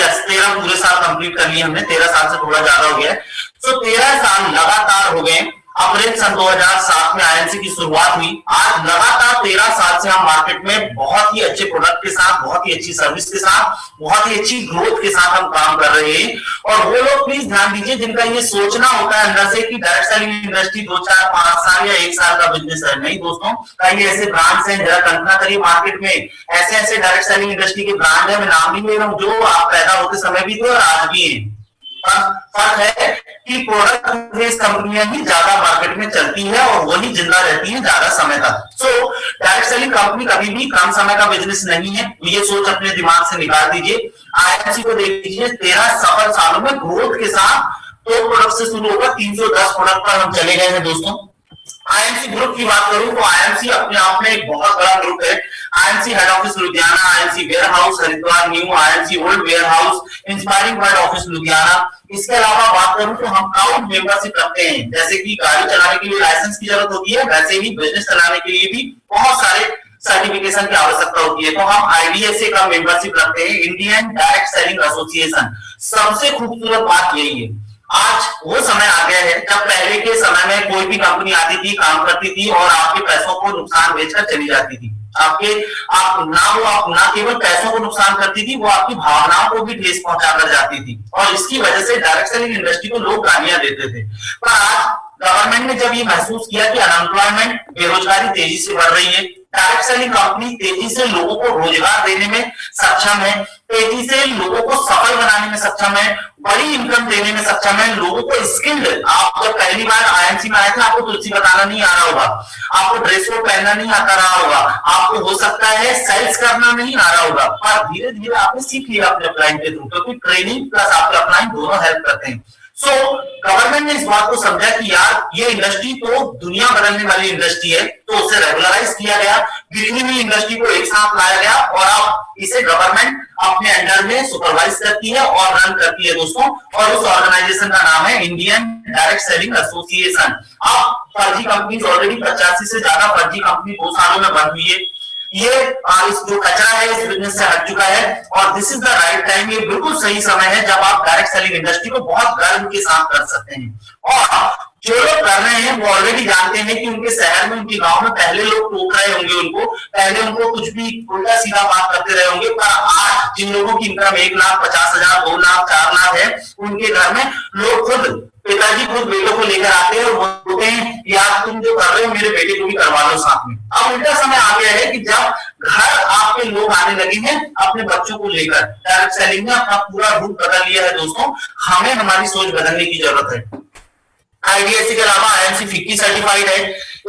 यस 13 पूरे साल कंप्लीट कर लिए हमने, 13 साल से थोड़ा ज्यादा हो गया है। तो 13 साल लगातार हो गए। अप्रैल सन 2007 में आईएमसी की शुरुआत हुई। आज लगातार 13 साल से हम मार्केट में बहुत ही अच्छे प्रोडक्ट के साथ, बहुत ही अच्छी सर्विस के साथ, बहुत ही अच्छी ग्रोथ के साथ हम काम कर रहे हैं। और वो लोग प्लीज ध्यान दीजिए जिनका ये सोचना होता है अंदर से कि डायरेक्ट सेलिंग इंडस्ट्री 2, 4, 5 साल या 1 साल का बिजनेस है। नहीं दोस्तों, कई ऐसे ब्रांड्स हैं, जरा कल्पना करिए मार्केट में ऐसे ऐसे डायरेक्ट सेलिंग इंडस्ट्री के ब्रांड है, मैं नाम नहीं ले रहा हूँ, जो आप पैदा होते समय भी थे और आज भी है। फर्क है कि प्रोडक्ट बेस्ड कंपनियां ही ज्यादा मार्केट में चलती है और वही जिंदा रहती है ज्यादा समय तक। सो डायरेक्ट सेलिंग कंपनी कभी भी कम समय का बिजनेस नहीं है, ये सोच अपने दिमाग से निकाल दीजिए। आईएमसी को देख लीजिए, 13 सफल सालों में ग्रोथ के साथ 2 प्रोडक्ट से शुरू होकर 310 प्रोडक्ट पर हम चले गए हैं दोस्तों। आईएमसी ग्रुप की बात करूं तो आईएमसी अपने आप में एक बहुत बड़ा ग्रुप है। IMC head office Ludhiana, IMC warehouse Haridwar new, IMC old warehouse, inspiring world office Ludhiana. इसके अलावा बात करूं तो हम क्राउड मेंबरशिप रखते हैं। जैसे कि गाड़ी चलाने के लिए लाइसेंस की जरूरत होती है, वैसे ही बिजनेस चलाने के लिए भी बहुत सारे सर्टिफिकेशन की आवश्यकता होती है। तो हम आईडीएसए का मेंबरशिप रखते हैं, इंडियन डायरेक्ट सेलिंग एसोसिएशन। सबसे खूबसूरत बात यही है, आज वो समय आ गया है जब पहले के समय में कोई भी कंपनी आती थी, काम करती थी और आपके पैसों को नुकसान बेचकर चली जाती थी। आप ना केवल पैसों को नुकसान करती थी, वो आपकी भावनाओं को भी ठेस पहुंचाकर जाती थी और इसकी वजह से डायरेक्ट सेलिंग इंडस्ट्री को लोग गालियां देते थे। पर आज गवर्नमेंट ने जब ये महसूस किया कि अनएम्प्लॉयमेंट, बेरोजगारी तेजी से बढ़ रही है, डायरेक्ट सेलिंग कंपनी तेजी से लोगों को रोजगार देने में सक्षम है, तेजी से लोगों को सफल बनाने में सक्षम है, बड़ी इनकम देने में सक्षम है, लोगों को स्किल्ड। आप जब पहली बार आईएमसी में आए थे आपको तुलसी बताना नहीं आ रहा होगा, आपको ड्रेस कोड पहनना नहीं आता रहा होगा, आपको हो सकता है सेल्स करना नहीं आ रहा होगा, पर धीरे धीरे आपने सीख लिया अपने अपलाइन के थ्रू, क्योंकि ट्रेनिंग प्लस आपके अपलाइन दोनों हेल्प करते हैं। सो गवर्नमेंट ने इस बात को समझा कि यार ये इंडस्ट्री तो दुनिया बदलने वाली इंडस्ट्री है, तो उसे रेगुलराइज किया गया, बिखरी हुई इंडस्ट्री को एक साथ लाया गया और अब इसे गवर्नमेंट अपने अंडर में सुपरवाइज करती है और रन करती है दोस्तों। और उस ऑर्गेनाइजेशन का नाम है इंडियन डायरेक्ट सेलिंग एसोसिएशन। अब फर्जी कंपनी ऑलरेडी 85 से ज्यादा फर्जी कंपनी 2 सालों में बंद हुई है। ये इस जो कचरा है इस बिजनेस से हट चुका है और this is the right time. ये बिल्कुल सही समय है जब आप डायरेक्ट सेलिंग इंडस्ट्री को बहुत गर्व के साथ कर सकते हैं। और जो लोग कर रहे हैं वो ऑलरेडी जानते हैं कि उनके शहर में, उनके गांव में पहले लोग टोक रहे होंगे उनको, पहले उनको कुछ भी उल्टा सीधा बात करते रहे होंगे, पर आज जिन लोगों की इनकम 1,50,000, 2 लाख, 4 लाख है, उनके घर में लोग खुद, पिताजी खुद बेटों को लेकर आते हैं और बोलते हैं यार तुम जो कर रहे हो मेरे बेटे को भी करवा लो साथ में। अब उल्टा समय आ गया है कि जब घर आपके लोग आने लगे हैं अपने बच्चों को लेकर। डायरेक्ट सेलिंग ने अपना पूरा रूप बदल लिया है दोस्तों। हमें हमारी सोच बदलने की जरूरत है। आईडीएससी के अलावा आईएमसी फिक्की सर्टिफाइड है।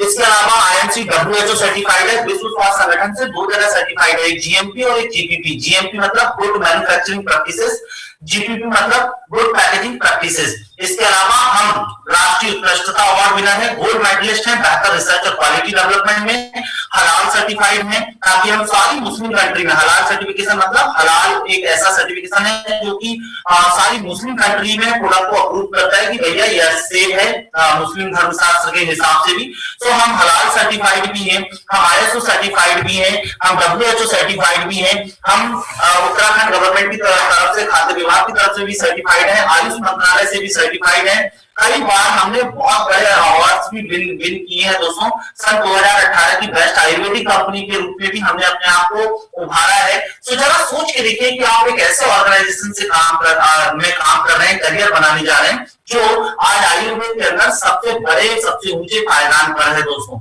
इसके अलावा आईएमसी WHO सर्टिफाइड है। विश्व स्वास्थ्य संगठन से 2 जगह सर्टिफाइड है, एक जीएमपी और एक जीपीपी। जीएमपी मतलब गुड मैन्युफैक्चरिंग प्रैक्टिसेस, जीपीपी मतलब गुड पैकेजिंग प्रैक्टिसेस। इसके अलावा हम राष्ट्रीय उत्कृष्टता अवार्ड विनर है, गोल्ड मेडलिस्ट है बेहतर रिसर्च और क्वालिटी डेवलपमेंट में, हलाल सर्टिफाइड है, ताकि हम सारी मुस्लिम कंट्री में, हलाल सर्टिफिकेशन मतलब हलाल एक ऐसा सर्टिफिकेशन है जो कि सारी मुस्लिम कंट्री में प्रोडक्ट को अप्रूव करता है कि भैया यह सेफ है मुस्लिम धर्मशास्त्र के हिसाब से भी। तो हम हलाल सर्टिफाइड भी हैं, हम ISO सर्टिफाइड भी हैं, हम WHO सर्टिफाइड भी हैं, हम उत्तराखंड गवर्नमेंट की तरफ से, खाद्य विभाग की तरफ से भी सर्टिफाइड है, आयुष मंत्रालय से भी सर्टिफाइड है। कई बार हमने बहुत बड़े अवार्ड्स भी विन किए हैं दोस्तों। सन 2018 की बेस्ट आयुर्वेदिक कंपनी के रूप में भी हमने अपने आप को उभारा है। तो जरा सोच के देखिए कि आप एक ऐसे ऑर्गेनाइजेशन से काम कर रहे हैं, करियर बनाने जा रहे हैं, जो आज आयुर्वेद के अंदर सबसे बड़े, सबसे ऊंचे पायदान पर है दोस्तों।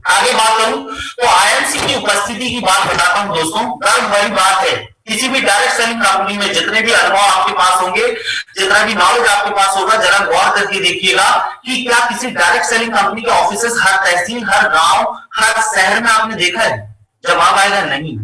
आगे बात करूं तो IMC की उपस्थिति की बात बताता हूं दोस्तों। गर्व भरी बात है, किसी भी डायरेक्ट सेलिंग कंपनी में जितने भी अनुभव आपके पास होंगे, जितना भी नॉलेज आपके पास होगा, जरा गौर करके देखिएगा कि क्या किसी डायरेक्ट सेलिंग कंपनी के ऑफिसेस हर तहसील, हर गांव, हर शहर में आपने देखा है? जवाब आएगा नहीं।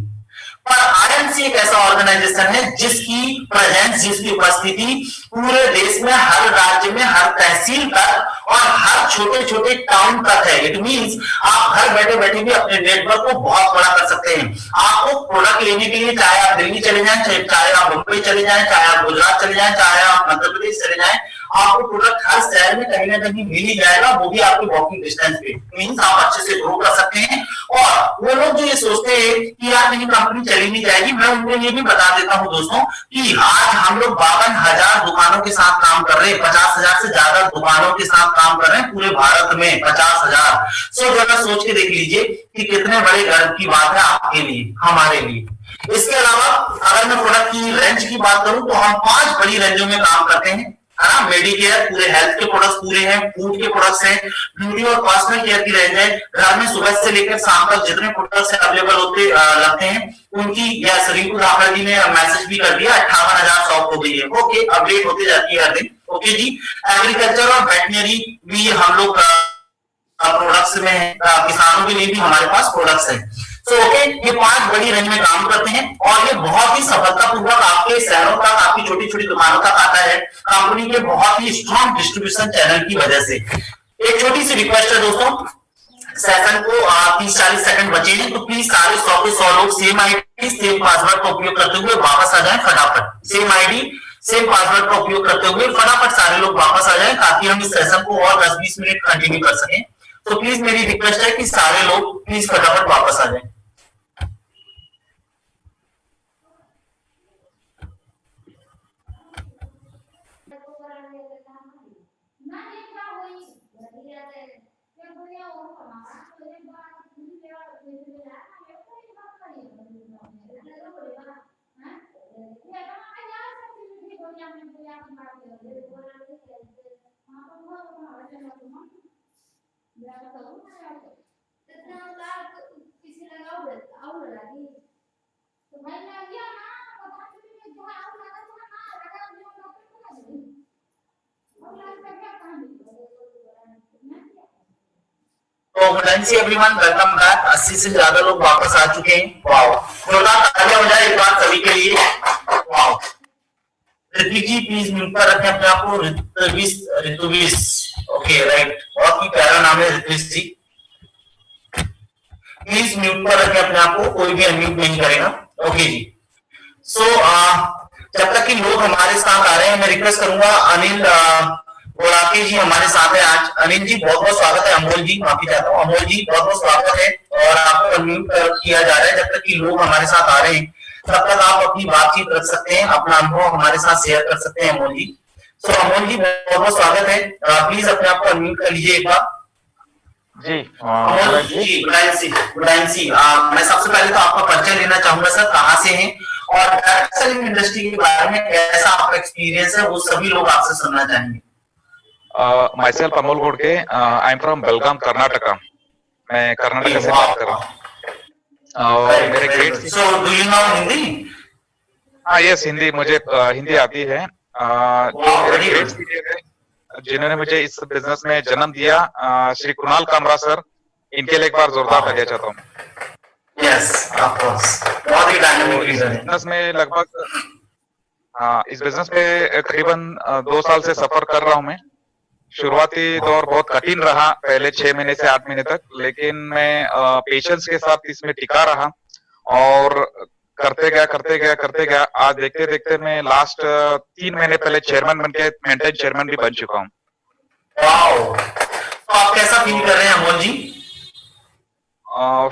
पर IMC एक ऐसा ऑर्गेनाइजेशन है जिसकी प्रेजेंस, जिसकी उपस्थिति पूरे देश में, हर राज्य में, हर तहसील तक और हर छोटे छोटे टाउन तक है। इट मींस आप घर बैठे बैठे भी अपने नेटवर्क को बहुत बड़ा कर सकते हैं। आपको प्रोडक्ट लेने के लिए चाहे आप दिल्ली चले जाएं, चाहे आप मुंबई चले जाएं, चाहे आप गुजरात चले जाएं, चाहे आप मध्य प्रदेश चले जाएं, आपको प्रोडक्ट हर शहर में कहीं ना कहीं मिल ही जाएगा, वो भी आपके वॉकिंग डिस्टेंस पे। मींस आप अच्छे से ग्रो कर सकते हैं। और वो लोग जो ये सोचते हैं कि यार मेरी कंपनी चली नहीं जाएगी, मैं उनको ये भी बता देता हूं दोस्तों कि आज हम लोग 52,000 दुकानों के साथ काम कर रहे हैं, 50,000 से ज्यादा दुकानों के साथ काम कर रहे हैं पूरे भारत में, 50,000। सो जरा सोच के देख लीजिए कि कितने बड़े गर्व की बात है आपके लिए, हमारे लिए। इसके अलावा अगर मैं प्रोडक्ट की रेंज की बात करूं तो हम 5 बड़ी रेंजों में काम करते हैं, है ना। मेडिकेयर, पूरे हेल्थ के प्रोडक्ट्स पूरे हैं, फूड के प्रोडक्ट्स हैं, ब्यूटी और पर्सनल केयर की रेंज है। घर में सुबह से लेकर शाम तक जितने प्रोडक्ट्स अवेलेबल लगते हैं उनकी, या रिंकू राठौर जी ने मैसेज भी कर दिया, 58,000 शॉप हो गई है। ओके, अपडेट होते जाती है हर दिन। ओके जी। एग्रीकल्चर और वेटनरी भी हम लोग प्रोडक्ट्स में, किसानों के लिए भी हमारे पास प्रोडक्ट्स हैं। तो ओके, ये 5 बड़ी रेंज में काम करते हैं और ये बहुत ही सफलतापूर्वक आपके शहरों तक, आपकी छोटी छोटी दुकानों तक आता है कंपनी के बहुत ही स्ट्रॉन्ग डिस्ट्रीब्यूशन चैनल की वजह से। एक छोटी सी रिक्वेस्ट है दोस्तों, सेशन को 30-40 सेकंड बचे हैं, तो प्लीज सारे 100 के 100 लोग सेम आईडी, सेम पासवर्ड का उपयोग करते हुए वापस आ जाएं फटाफट। सेम आईडी, सेम पासवर्ड का उपयोग करते हुए फटाफट सारे लोग वापस आ जाएं, ताकि हम इस सेशन को और 10-20 मिनट कंटिन्यू कर सकें। तो प्लीज मेरी रिक्वेस्ट है कि सारे लोग प्लीज फटाफट वापस आ जाएं। तो गुड एवरीवन, वेलकम बैक। 80 से ज्यादा लोग वापस आ चुके हैं। वाओ, जोरदार तालियां हो जाए एक बार सभी के लिए। Wow, Ritvik ji please mute पर रखें अपने आप को। ऋतुविश, ओके राइट, बहुत ही प्यारा नाम है ऋत्विक जी। प्लीज म्यूट पर रखें अपने आप को, कोई भी अनम्यूट नहीं करेगा। ओके जी। सो जब तक कि लोग हमारे साथ आ रहे हैं, मैं रिक्वेस्ट करूंगा अनिल गोड़ाके जी हमारे साथ है आज। अनिल जी बहुत बहुत स्वागत है। अमोल जी माफी चाहता हूँ, अमोल जी बहुत बहुत स्वागत है और आपको अनम्यूट किया जा रहा है। जब तक कि लोग हमारे साथ आ रहे हैं तब तक आप अपनी बातचीत रख सकते हैं, अपना अनुभव हमारे साथ शेयर कर सकते हैं अमोल जी। सो अमोल जी बहुत बहुत स्वागत है, प्लीज अपने आप को अनम्यूट कर लीजिए एक बार जी। अमोल जी। गुडाइंसी, मैं सबसे पहले तो आपका परिचय लेना चाहूंगा सर, कहाँ से हैं और डायरेक्ट सेलिंग इंडस्ट्री के बारे में कैसा आपका एक्सपीरियंस है, वो सभी लोग आपसे सुनना चाहेंगे। myself Amol Godke, I am from Belgaum, Karnataka. मैं कर्नाटक से बात कर रहा हूँ और मेरे grade. So do you know Hindi? हाँ यस, हिंदी मुझे हिंदी आती है। मेरे ग्रेड सीनियर है जिन्होंने मुझे इस बिजनेस में जन्म दिया, श्री कुणाल कामरा सर, इनके लिए एक बार जोरदार तालियां चाहता हूँ। यस ऑफ कोर्स, बहुत ही डायनामिक लीडर है। बिजनेस में लगभग इस बिजनेस पे करीबन 2 साल से सफर कर रहा हूं मैं। शुरुआती दौर बहुत कठिन रहा, पहले 6 महीने से 8 महीने तक, लेकिन मैं पेशेंस के साथ इसमें टिका रहा और करते गया। आज देखते देखते मैं लास्ट 3 महीने पहले चेयरमैन बन के मेंटेन चेयरमैन भी बन चुका हूँ। वाओ, तो आप कैसा फील कर रहे हैं अमोल जी?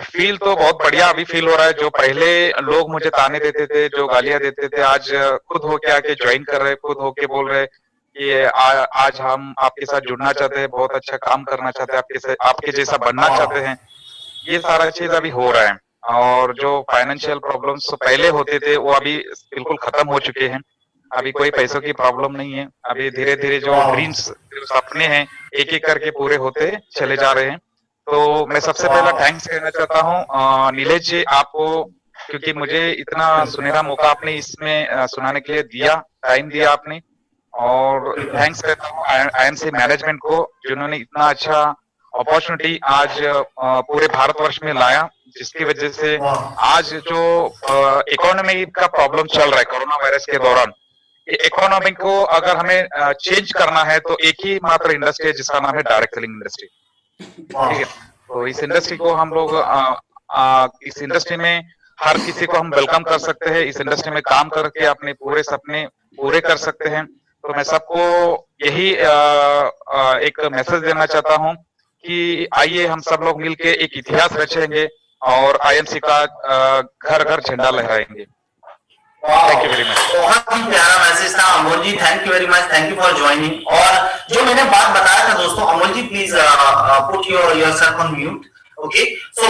फील तो बहुत बढ़िया अभी फील हो रहा है। जो पहले लोग मुझे ताने देते थे, जो गालियां देते थे, आज खुद होके आके ज्वाइन कर रहे, खुद होके बोल रहे कि आज हम आपके साथ जुड़ना चाहते हैं, बहुत अच्छा काम करना चाहते हैं, आपके जैसा बनना चाहते हैं। ये सारा चीज अभी हो रहा है और जो फाइनेंशियल प्रॉब्लम्स पहले होते थे वो अभी बिल्कुल खत्म हो चुके हैं। अभी कोई पैसों की प्रॉब्लम नहीं है। अभी धीरे धीरे जो ड्रीम्स, जो सपने हैं, एक एक करके पूरे होते चले जा रहे हैं। तो मैं सबसे पहला थैंक्स कहना चाहता हूँ नीलेश जी आपको, क्योंकि मुझे इतना सुनहरा मौका आपने इसमें सुनाने के लिए दिया, टाइम दिया आपने। और थैंक्स कहता हूँ आईएमसी मैनेजमेंट को, जिन्होंने इतना अच्छा अपॉर्चुनिटी आज पूरे भारतवर्ष में लाया, जिसकी वजह से आज जो इकोनॉमी का प्रॉब्लम चल रहा है कोरोना वायरस के दौरान, इकोनॉमी को अगर हमें चेंज करना है तो एक ही मात्र इंडस्ट्री है जिसका नाम है डायरेक्ट सेलिंग इंडस्ट्री। ठीक है, तो इस इंडस्ट्री को हम लोग इस इंडस्ट्री में हर किसी को हम वेलकम कर सकते हैं। इस इंडस्ट्री में काम करके अपने पूरे सपने पूरे कर सकते हैं। तो मैं सबको यही एक मैसेज देना चाहता हूं कि आइए हम सब लोग मिलके एक इतिहास रचेंगे और आईएमसी का घर घर झंडा लहराएंगे। Thank you very much. बहुत ही प्यारा मैसेज था Amol ji, thank you very much, thank you for joining. और जो मैंने बात बताया था दोस्तों, Amol ji please put yourself on mute. Okay, so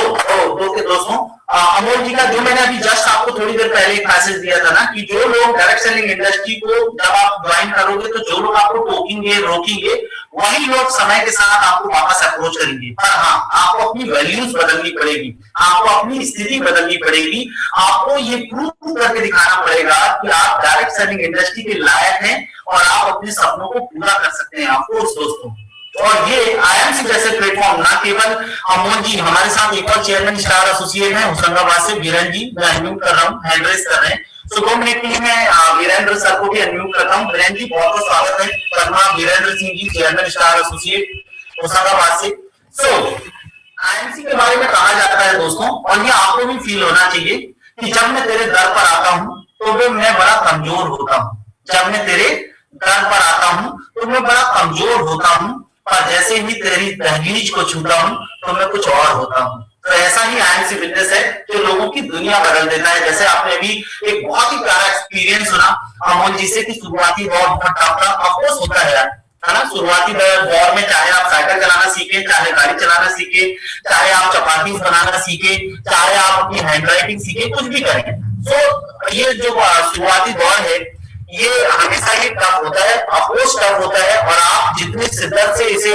दोस्तों अमोल जी का जो मैंने अभी जस्ट आपको थोड़ी देर पहले एक मैसेज दिया था ना कि जो लोग डायरेक्ट सेलिंग इंडस्ट्री को जब आप ज्वाइन करोगे तो जो लोग आपको टोकेंगे, रोकेंगे, वही लोग समय के साथ आपको वापस अप्रोच करेंगे। पर हाँ, आपको अपनी वैल्यूज बदलनी पड़ेगी, आपको अपनी स्थिति बदलनी पड़ेगी, आपको ये प्रूव करके दिखाना पड़ेगा कि आप डायरेक्ट सेलिंग इंडस्ट्री के लायक हैं और आप अपने सपनों को पूरा कर सकते हैं। आपको दोस्तों, और ये आईएमसी जैसे प्लेटफॉर्म ना केवल अमोल जी, हमारे साथ एक और चेयरमैन स्टार एसोसिएट है होशंगाबाद से वीरेंद्र जी, मैं अनम्यूट कर रहा हूँ, हैंड रेज कर रहे हैं। सो 2 मिनट के लिए मैं वीरेंद्र सर को भी अनम्यूट करता हूँ। वीरेंद्र जी बहुत बहुत स्वागत है। Padma Virendra Singh ji, chairman star associate Hoshangabad से। सो आईएमसी के बारे में कहा जाता है दोस्तों, और ये आपको भी फील होना चाहिए कि जब मैं तेरे दर पर आता हूँ तो मैं बड़ा कमजोर होता हूँ। जब मैं तेरे दर पर आता हूँ तो मैं बड़ा कमजोर होता हूँ, पर जैसे ही तेरी दहलीज को छूता हूँ तो मैं कुछ और होता हूँ। तो ऐसा ही आईएमसी बिजनेस है जो लोगों की दुनिया बदल देता है। जैसे आपने अभी एक बहुत ही प्यारा एक्सपीरियंस सुना अमोल जी से कि शुरुआती दौर बहुत टफ था, ऑफकोर्स होता है ना। शुरुआती दौर में चाहे आप साइकिल चलाना सीखे, चाहे गाड़ी चलाना सीखे, चाहे आप चपाती बनाना सीखे, चाहे आप अपनी हैंडराइटिंग सीखे, कुछ भी करें, तो ये जो शुरुआती दौर है ये हमेशा ही टफ होता है, अफकोर्स टफ होता है। और आप जितनी शिद्दत से इसे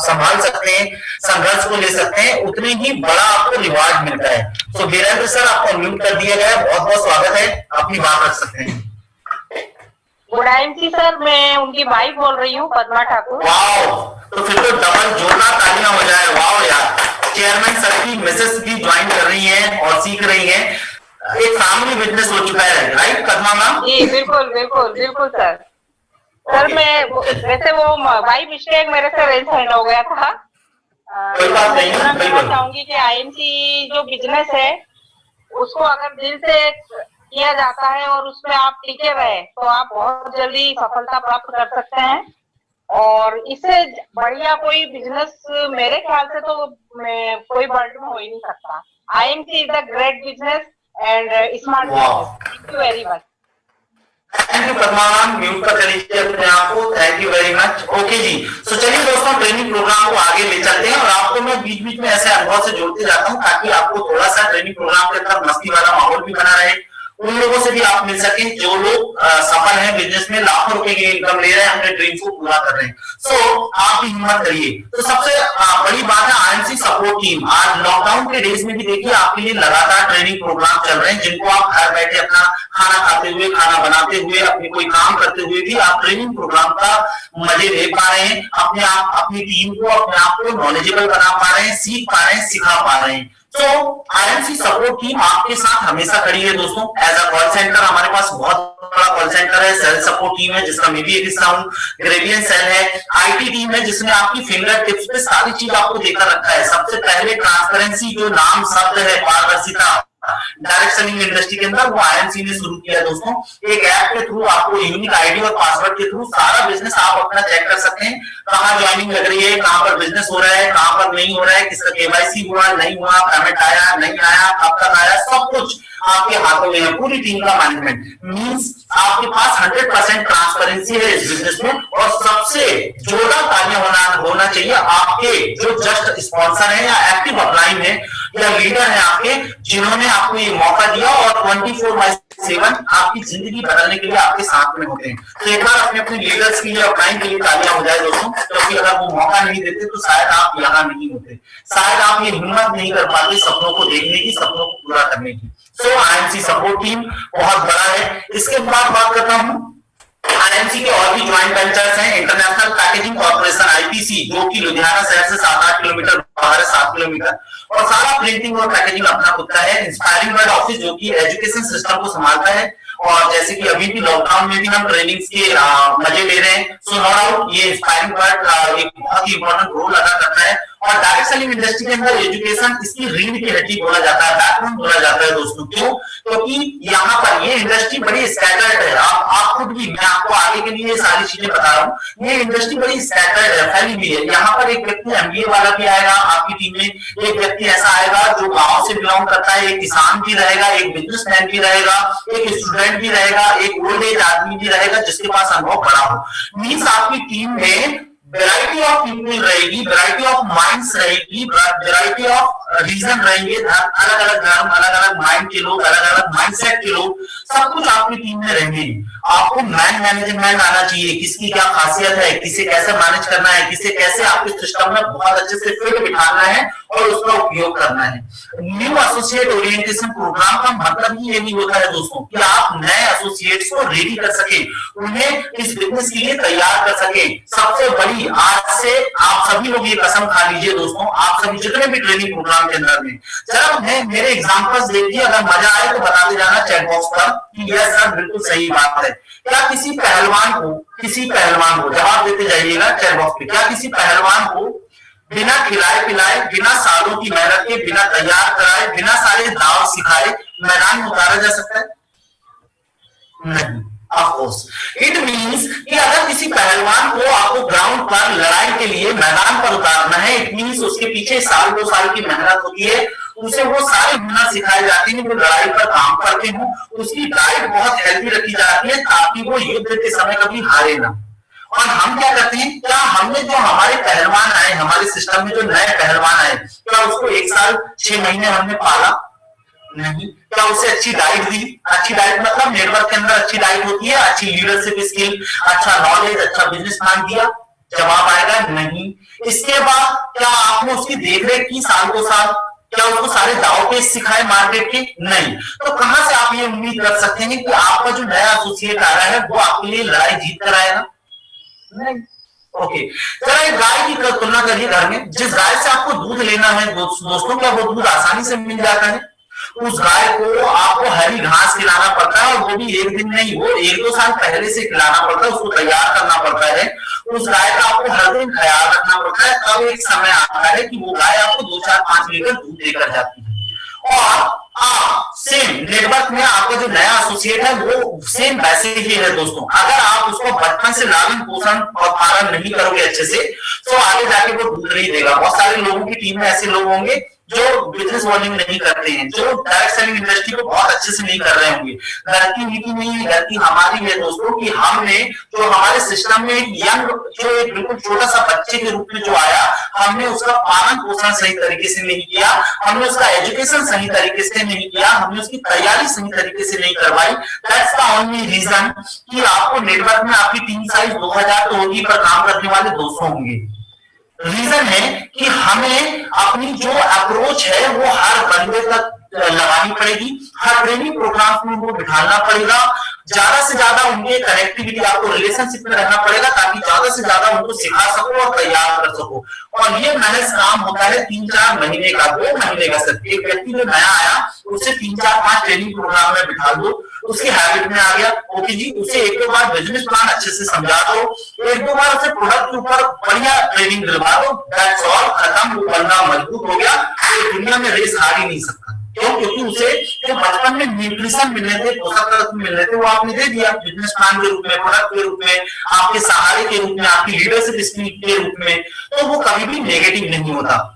संभाल सकते हैं, संघर्ष को ले सकते हैं, उतने ही बड़ा आपको रिवार्ड मिलता है। तो वीरेंद्र सर आपको म्यूट कर दिया गया है, बहुत बहुत स्वागत है, अपनी बात रख सकते हैं। गुड आईएमसी सर, मैं उनकी वाइफ बोल रही हूँ, पद्मा ठाकुर। वाओ, तो फिर तो डबल जोरदार तालियां हो जाए। वाओ यार, चेयरमैन सर की मिसेस भी ज्वाइन कर रही हैं और सीख रही हैं। एक फैमिली बिजनेस हो चुका है, राइट पद्मा मैम? जी बिल्कुल बिल्कुल बिल्कुल सर। सर मैं वैसे वो बाई मिस्टेक मेरे से रेंज हैंड हो गया था। कोई बात नहीं, मैं कहना चाहूंगी कि आईएमसी जो बिजनेस है उसको अगर दिल से किया जाता है और उसमें आप टिके रहे तो आप बहुत जल्दी सफलता प्राप्त कर सकते हैं। और इससे बढ़िया कोई बिजनेस मेरे ख्याल से तो कोई वर्ल्ड में हो ही नहीं सकता। IMC is a great business and smart business. Thank you very much. Thank you Padma ma'am, mute पर करिए अपने आप को। Thank you very much. Okay जी, तो चलिए दोस्तों ट्रेनिंग प्रोग्राम को आगे ले चलते हैं और आपको मैं बीच बीच में ऐसे अनुभव से जोड़ते जाता हूँ ताकि आपको थोड़ा सा ट्रेनिंग प्रोग्राम के अंदर मस्ती वाला माहौल भी बना रहे, उन लोगों से भी आप मिल सके जो लोग सफल हैं बिजनेस में, लाखों रुपए की इनकम ले रहे हैं, अपने ड्रीम्स को पूरा कर रहे हैं। सो आप भी हिम्मत करिए। तो सबसे बड़ी बात है आईएमसी सपोर्ट टीम। आज लॉकडाउन के डेज में भी देखिए आपके लिए लगातार ट्रेनिंग प्रोग्राम चल रहे हैं, जिनको आप घर बैठे अपना खाना खाते हुए, खाना बनाते हुए, अपने कोई काम करते हुए भी आप ट्रेनिंग प्रोग्राम का मजे ले पा रहे हैं, अपने आप अपनी टीम को, अपने आप को नॉलेजेबल बना पा रहे हैं, सीख पा रहे हैं, सिखा पा रहे हैं। सो आईएमसी सपोर्ट टीम आपके साथ हमेशा खड़ी है दोस्तों। एज अ कॉल सेंटर हमारे पास बहुत बड़ा कॉल सेंटर है, सेल सपोर्ट टीम है जिसका मैं भी एक हिस्सा हूँ, ग्रेडियंट सेल है, आईटी टीम है जिसमें आपकी फिंगर टिप्स पे सारी चीज आपको देकर रखा है। सबसे पहले ट्रांसपेरेंसी जो नाम शब्द है, पारदर्शिता डायरेक्ट सेलिंग इंडस्ट्री के अंदर, वो आईएमसी ने शुरू किया है दोस्तों। एक ऐप के थ्रू आपको यूनिक आईडी और पासवर्ड के थ्रू सारा बिजनेस आप अपना चेक कर सकते हैं, कहाँ ज्वाइनिंग लग रही है, कहाँ पर बिजनेस हो रहा है, कहाँ पर नहीं हो रहा है, किसका केवाईसी हुआ नहीं हुआ, पेमेंट आया नहीं आया, कब तक आया, सब कुछ आपके हाथों में है। पूरी टीम का मैनेजमेंट मींस आपके पास 100% ट्रांसपेरेंसी है इस बिजनेस में। और सबसे जोरदार तालियां होना चाहिए आपके जो जस्ट स्पॉन्सर है या एक्टिव अपलाइन है या लीडर है आपके, जिन्होंने आपको ये मौका दिया और 24/7 आपकी जिंदगी बदलने के लिए आपके साथ में होते हैं। तो एक बार अपने अपने लीडर्स के लिए अपलाइन के लिए तालियां हो जाए दोस्तों, क्योंकि अगर वो मौका नहीं देते तो शायद आप यहाँ नहीं होते, शायद आप ये हिम्मत नहीं कर पाते सपनों को देखने की, सपनों को पूरा करने की। सो आईएमसी सपोर्ट टीम बहुत बड़ा है। इसके बाद बात करता हूं आईएमसी के और भी ज्वाइंट वेंचर्स हैं। इंटरनेशनल पैकेजिंग कॉर्पोरेशन आईपीसी, जो कि लुधियाना शहर से 7-8 किलोमीटर बाहर है, 7 किलोमीटर, और सारा प्रिंटिंग और पैकेजिंग अपना खुद का है। इंस्पायरिंग वर्ल्ड ऑफिस, जो कि एजुकेशन सिस्टम को संभालता है, और जैसे कि अभी भी लॉकडाउन में भी हम ट्रेनिंग्स के मजे ले रहे हैं। सो नो डाउट ये इंस्पायरिंग वर्ल्ड एक बहुत ही इंपॉर्टेंट रोल अदा करता है। और डायरेक्ट सेलिंग इंडस्ट्री के अंदर एजुकेशन इसकी रीढ़ की हड्डी बोला जाता है, बैकबोन बोला जाता है दोस्तों। क्यों? क्योंकि यहाँ पर ये इंडस्ट्री बड़ी स्कैटर्ड है। आप खुद भी, मैं आपको आगे के लिए सारी चीजें बता रहा हूँ, ये इंडस्ट्री बड़ी स्कैटर्ड है, फैली हुई है। यहाँ पर एक व्यक्ति एमबीए वाला भी आएगा आपकी टीम में, एक व्यक्ति ऐसा आएगा जो गांव से बिलोंग करता है, एक किसान भी रहेगा, एक बिजनेसमैन भी रहेगा, एक स्टूडेंट भी रहेगा, एक ओल्ड एज आदमी भी रहेगा जिसके पास अनुभव बड़ा हो। मीन्स आपकी टीम में वैरायटी ऑफ पीपल रहेगी, वैरायटी ऑफ माइंड्स रहेगी, वैरायटी ऑफ रीजन रहेंगे, अलग अलग धर्म, अलग अलग माइंड के लोग, अलग अलग माइंडसेट के लोग, सब कुछ आपकी टीम में रहेंगे। आपको मैनेजमेंट आना चाहिए, किसकी क्या खासियत है, किसे कैसे मैनेज करना है, किसे कैसे आपके सिस्टम में बहुत अच्छे से फिट बिठाना है और उसका उपयोग करना है। न्यू एसोसिएट ओरिएंटेशन प्रोग्राम का मतलब ही यही होता है दोस्तों कि आप नए एसोसिएट्स को रेडी कर सके, उन्हें इस बिजनेस के लिए तैयार कर सके। सबसे बड़ी आज से आप सभी लोग ये कसम खा लीजिए दोस्तों, आप सभी जितने भी ट्रेनिंग प्रोग्राम के अंदर में, जरा मेरे एग्जांपल्स देखिए, अगर मजा आए तो बताते जाना चैट बॉक्स पर कि यह सर बिल्कुल सही बात है। क्या किसी पहलवान को जवाब देते जाइएगा चैट बॉक्स पे, क्या किसी पहलवान को बिना खिलाए पिलाए, बिना सालों की मेहनत के, बिना तैयार कराए, बिना सारे दाव सिखाए मैदान में उतारा जा सकता है? नहीं। Of course, it means कि अगर किसी पहलवान को आपको ग्राउंड पर लड़ाई के लिए मैदान पर उतारना है, इट मीन्स उसके पीछे 1-2 साल की मेहनत होती है, उसे वो सारे हुनर सिखाए जाते हैं जो लड़ाई पर काम करते हो। उसकी डाइट बहुत हेल्दी रखी जाती है ताकि वो युद्ध के समय कभी हारे ना। और हम क्या करते हैं, क्या हमने जो हमारे पहलवान आए, हमारे सिस्टम में जो नए पहलवान आए, क्या उसको 1 साल 6 महीने हमने पाला? नहीं। क्या उसे अच्छी डाइट दी? अच्छी डाइट मतलब नेटवर्क के अंदर अच्छी डाइट होती है, अच्छी लीडरशिप स्किल, अच्छा नॉलेज, अच्छा बिजनेस प्लान दिया? जवाब आएगा नहीं। इसके बाद क्या आपने उसकी देखरेख की साल को साल? क्या उसको सारे दाव पेच सिखाए मार्केट के? नहीं। तो कहां से आप ये उम्मीद कर सकते हैं कि आपका जो नया एसोसिएट आ रहा है वो आपके लिए लड़ाई जीत कर आएगा? नहीं। ओके, जरा एक गाय की तुलना करिए घर में, जिस गाय से आपको दूध लेना है दोस्तों, क्या वो दूध आसानी से मिल जाता है? उस गाय को आपको हरी घास खिलाना पड़ता है, और वो भी एक दिन नहीं, वो 1-2 साल पहले से खिलाना पड़ता है, उसको तैयार करना पड़ता है। उस गाय का आपको हर दिन ख्याल रखना पड़ता है, तब एक समय आता है कि वो गाय आपको 2, 4, 5 लीटर दूध देकर जाती है। और सेम नेटवर्क में आपका जो नया एसोसिएट है वो सेम वैसे ही है दोस्तों। अगर आप उसको बचपन से लालन पोषण और पालन नहीं करोगे अच्छे से, तो आगे जाके वो दूध नहीं देगा। बहुत सारे लोगों की टीम में ऐसे लोग होंगे जो बिजनेस मॉडलिंग नहीं करते हैं, जो डायरेक्ट सेलिंग इंडस्ट्री को बहुत अच्छे से नहीं कर रहे होंगे। गलती नीति नहीं है, गलती हमारी है दोस्तों कि हमने जो हमारे सिस्टम में एक यंग, जो एक बिल्कुल छोटा सा बच्चे के रूप में जो आया, हमने उसका पालन पोषण सही तरीके से नहीं किया, हमने उसका एजुकेशन सही तरीके से नहीं किया, हमने उसकी तैयारी सही तरीके से नहीं करवाई। दैट्स द ओनली रीजन कि आपको नेटवर्क में आपकी टीम साइज 2000 तो होगी, पर काम करने वाले 200 होंगे। रीजन है कि हमें अपनी जो अप्रोच है वो हर बंदे तक लगानी पड़ेगी, हर ट्रेनिंग प्रोग्राम में उनको बिठाना पड़ेगा, ज्यादा से ज्यादा उनके कनेक्टिविटी, आपको रिलेशनशिप में रहना पड़ेगा ताकि ज्यादा से ज्यादा उनको सिखा सको और तैयार कर सको। और ये महज काम होता है 3-4 महीने का, 2 महीने का। सिर्फ एक व्यक्ति जो नया आया उसे 3-4-5 ट्रेनिंग प्रोग्राम में बिठा दो, उसकी हैबिट में आ गया, ओके जी, उसे 1-2 बार बिजनेस प्लान अच्छे से समझा दो, 1-2 बार उसे प्रोडक्ट के ऊपर बढ़िया ट्रेनिंग दिलवा दो, दैट्स ऑल, खत्म। वो बंदा मजबूत हो गया, तो दुनिया में रेस हार ही नहीं सकता। क्यों? क्योंकि उसे जो बचपन में न्यूट्रिशन मिलने थे, पोषक तत्व मिलने थे, वो आपने दे दिया बिजनेस प्लान के रूप में, प्रोडक्ट के रूप में, आपके सहारे के रूप में, आपकी लीडरशिप स्किल के रूप में, तो वो कभी भी नेगेटिव नहीं होता।